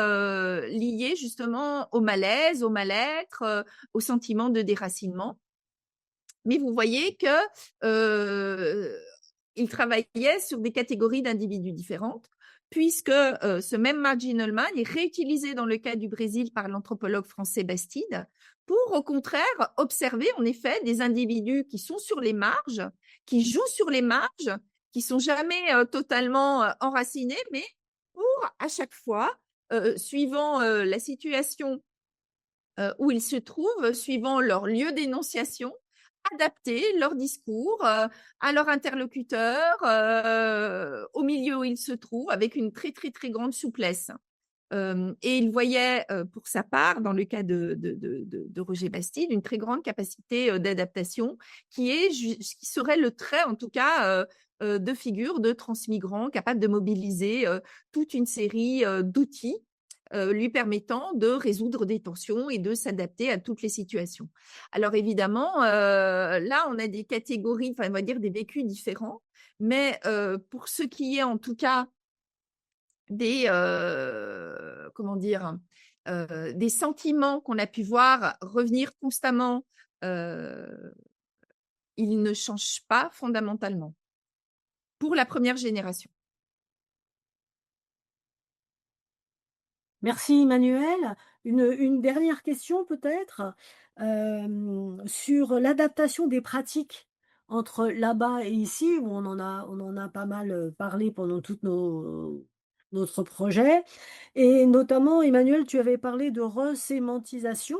Speaker 3: liée justement au malaise, au mal-être, au sentiment de déracinement. Mais vous voyez que il travaillait sur des catégories d'individus différentes, puisque ce même Marginal Man est réutilisé dans le cas du Brésil par l'anthropologue français Bastide, pour au contraire observer en effet des individus qui sont sur les marges, qui jouent sur les marges, qui sont jamais totalement enracinés, mais pour à chaque fois, suivant la situation où ils se trouvent, suivant leur lieu d'énonciation, adapter leur discours à leur interlocuteur, au milieu où ils se trouvent, avec une très, très, très grande souplesse. Et il voyait, pour sa part, dans le cas de Roger Bastide, une très grande capacité d'adaptation qui serait le trait, en tout cas, de figure de transmigrants capables de mobiliser toute une série d'outils lui permettant de résoudre des tensions et de s'adapter à toutes les situations. Alors évidemment, là, on a des catégories, enfin, on va dire des vécus différents, mais pour ce qui est en tout cas des, comment dire, des sentiments qu'on a pu voir revenir constamment, ils ne changent pas fondamentalement pour la première génération.
Speaker 2: Merci Emmanuel. Une dernière question peut-être sur l'adaptation des pratiques entre là-bas et ici, où on en a pas mal parlé pendant notre projet. Et notamment, Emmanuel, tu avais parlé de resémantisation.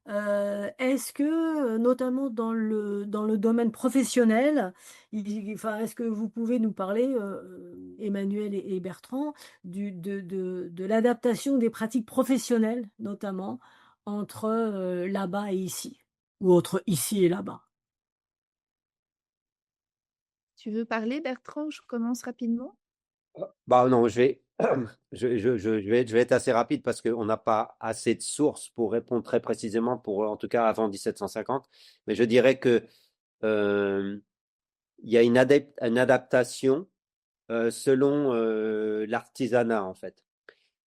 Speaker 2: Est-ce que, notamment dans le domaine professionnel, enfin, est-ce que vous pouvez nous parler, Emmanuel et Bertrand, de l'adaptation des pratiques professionnelles, notamment entre là-bas et ici, ou entre ici et là-bas?
Speaker 3: Tu veux parler, Bertrand? Je commence rapidement.
Speaker 4: Bah non, je vais être assez rapide parce qu'on n'a pas assez de sources pour répondre très précisément, en tout cas avant 1750. Mais je dirais que il y a une adaptation selon l'artisanat, en fait.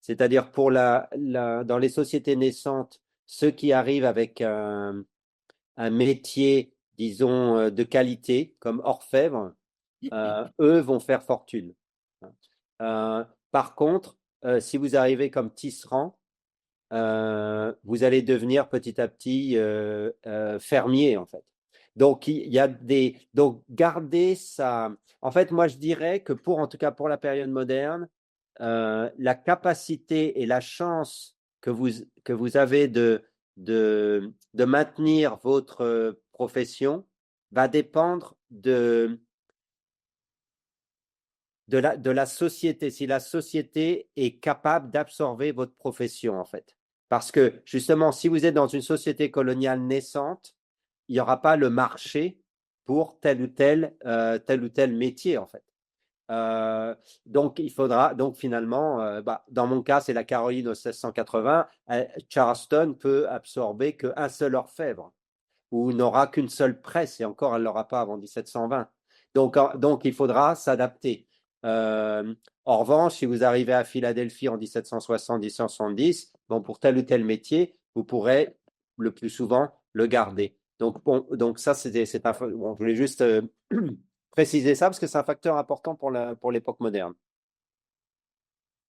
Speaker 4: C'est-à-dire dans les sociétés naissantes, ceux qui arrivent avec un métier, disons, de qualité, comme orfèvre, eux vont faire fortune. Par contre, si vous arrivez comme tisserand, vous allez devenir petit à petit fermier, en fait. Donc, donc garder ça. En fait, moi, je dirais que en tout cas pour la période moderne, la capacité et la chance que vous avez de maintenir votre profession va dépendre de la société, si la société est capable d'absorber votre profession, en fait. Parce que, justement, si vous êtes dans une société coloniale naissante, il n'y aura pas le marché pour tel ou tel métier, en fait. Donc, finalement, dans mon cas, c'est la Caroline au 1680. Charleston peut absorber qu'un seul orfèvre, ou n'aura qu'une seule presse, et encore, elle ne l'aura pas avant 1720. Donc, il faudra s'adapter. En revanche, si vous arrivez à Philadelphie en 1760-1770, bon, pour tel ou tel métier, vous pourrez le plus souvent le garder. Donc ça, bon, je voulais juste préciser ça parce que c'est un facteur important pour l'époque moderne.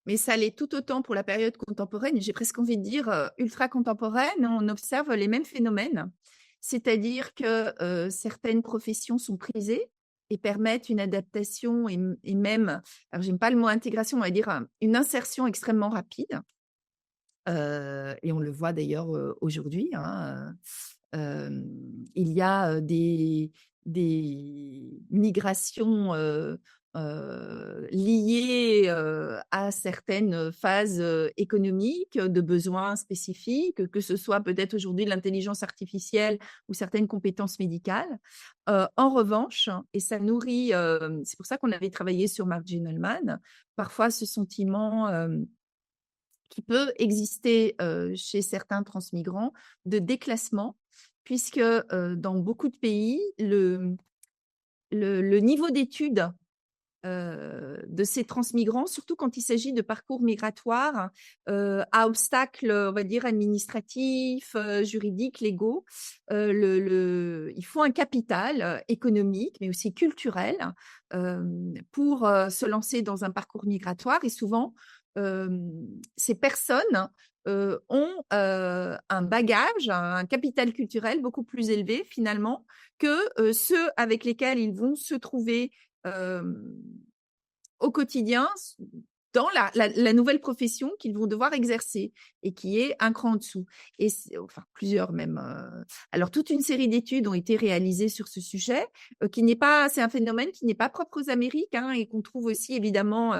Speaker 3: Mais ça l'est tout autant pour la période contemporaine, et j'ai presque envie de dire ultra contemporaine. On observe les mêmes phénomènes, c'est-à-dire que certaines professions sont prisées et permettent une adaptation et même, alors j'aime pas le mot intégration, on va dire une insertion extrêmement rapide. Et on le voit d'ailleurs aujourd'hui. Il y a des migrations liées à certaines phases économiques, de besoins spécifiques, que ce soit peut-être aujourd'hui l'intelligence artificielle ou certaines compétences médicales. En revanche, et ça nourrit, c'est pour ça qu'on avait travaillé sur Mark Gennelman, parfois ce sentiment qui peut exister chez certains transmigrants de déclassement, puisque dans beaucoup de pays, le niveau d'études de ces transmigrants, surtout quand il s'agit de parcours migratoires à obstacles, on va dire, administratifs, juridiques, légaux, il faut un capital économique, mais aussi culturel, pour se lancer dans un parcours migratoire. Et souvent, ces personnes ont un bagage, un capital culturel beaucoup plus élevé finalement que ceux avec lesquels ils vont se trouver au quotidien dans la nouvelle profession qu'ils vont devoir exercer et qui est un cran en dessous. Et enfin, plusieurs même. Alors, toute une série d'études ont été réalisées sur ce sujet, qui n'est pas, c'est un phénomène qui n'est pas propre aux Amériques et qu'on trouve aussi évidemment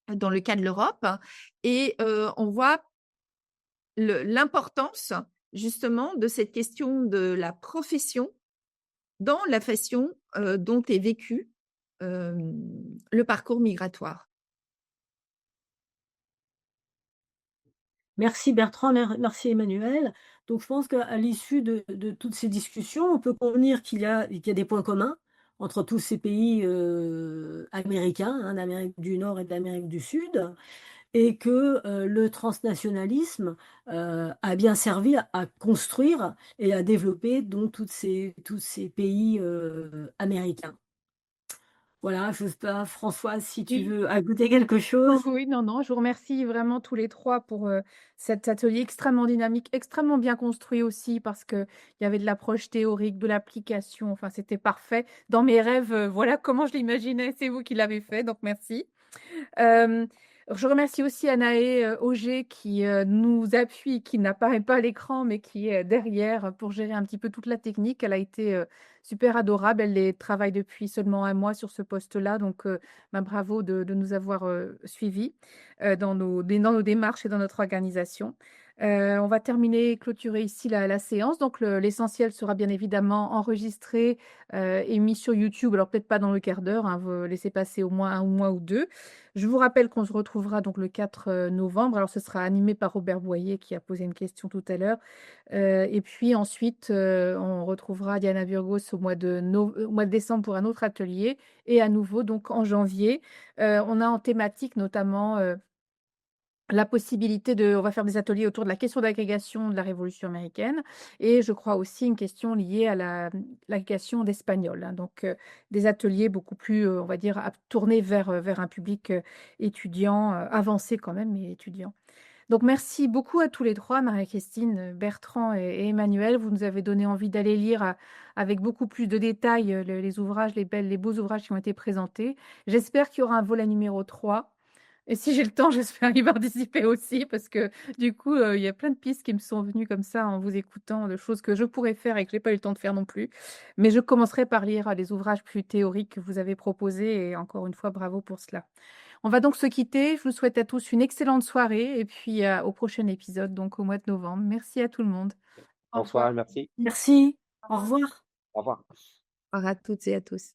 Speaker 3: dans le cas de l'Europe. Et on voit l'importance justement de cette question de la profession dans la façon dont est vécu le parcours migratoire.
Speaker 2: Merci Bertrand, merci Emmanuel. Donc je pense qu'à l'issue de toutes ces discussions, on peut convenir qu'il y a des points communs entre tous ces pays américains, d'Amérique du Nord et d'Amérique du Sud, et que le transnationalisme a bien servi à construire et à développer donc tous ces pays américains. Voilà, je sais pas, Françoise, si tu
Speaker 1: Oui.
Speaker 2: veux ajouter quelque chose.
Speaker 1: Oui, non, je vous remercie vraiment tous les 3 pour, cet atelier extrêmement dynamique, extrêmement bien construit aussi parce qu'il y avait de l'approche théorique, de l'application, enfin c'était parfait. Dans mes rêves, voilà comment je l'imaginais, c'est vous qui l'avez fait, donc merci. Hem, je remercie aussi Anaë, Auger qui, nous appuie, qui n'apparaît pas à l'écran, mais qui est derrière pour gérer un petit peu toute la technique. Elle a été, super adorable. Elle travaille depuis seulement 1 mois sur ce poste-là, donc bravo de nous avoir, suivis, dans nos démarches et dans notre organisation. On va terminer, clôturer ici la séance. Donc l'essentiel sera bien évidemment enregistré, et mis sur YouTube. Alors peut-être pas dans le quart d'heure, vous laissez passer au moins 1 mois ou 2. Je vous rappelle qu'on se retrouvera donc le 4 novembre. Alors ce sera animé par Robert Boyer qui a posé une question tout à l'heure. Et puis ensuite, on retrouvera Diana Burgos au mois de décembre pour un autre atelier et à nouveau donc en janvier. On a en thématique notamment, la possibilité on va faire des ateliers autour de la question d'agrégation de la Révolution américaine et je crois aussi une question liée à l'agrégation d'espagnol, donc des ateliers beaucoup plus, on va dire, tournés vers un public étudiant, avancé quand même, mais étudiant. Donc merci beaucoup à tous les 3, Marie-Christine, Bertrand et Emmanuel. Vous nous avez donné envie d'aller lire avec beaucoup plus de détails les ouvrages, les beaux ouvrages qui ont été présentés. J'espère qu'il y aura un volet numéro 3. Et si j'ai le temps, j'espère y participer aussi parce que du coup, il y a plein de pistes qui me sont venues comme ça en vous écoutant, de choses que je pourrais faire et que j'ai pas eu le temps de faire non plus. Mais je commencerai par lire, les ouvrages plus théoriques que vous avez proposés et encore une fois, bravo pour cela. On va donc se quitter. Je vous souhaite à tous une excellente soirée et puis, au prochain épisode, donc au mois de novembre. Merci à tout le monde. Au revoir.
Speaker 4: Bonsoir, merci.
Speaker 2: Merci. Au revoir.
Speaker 4: Au revoir.
Speaker 3: Au revoir à toutes et à tous.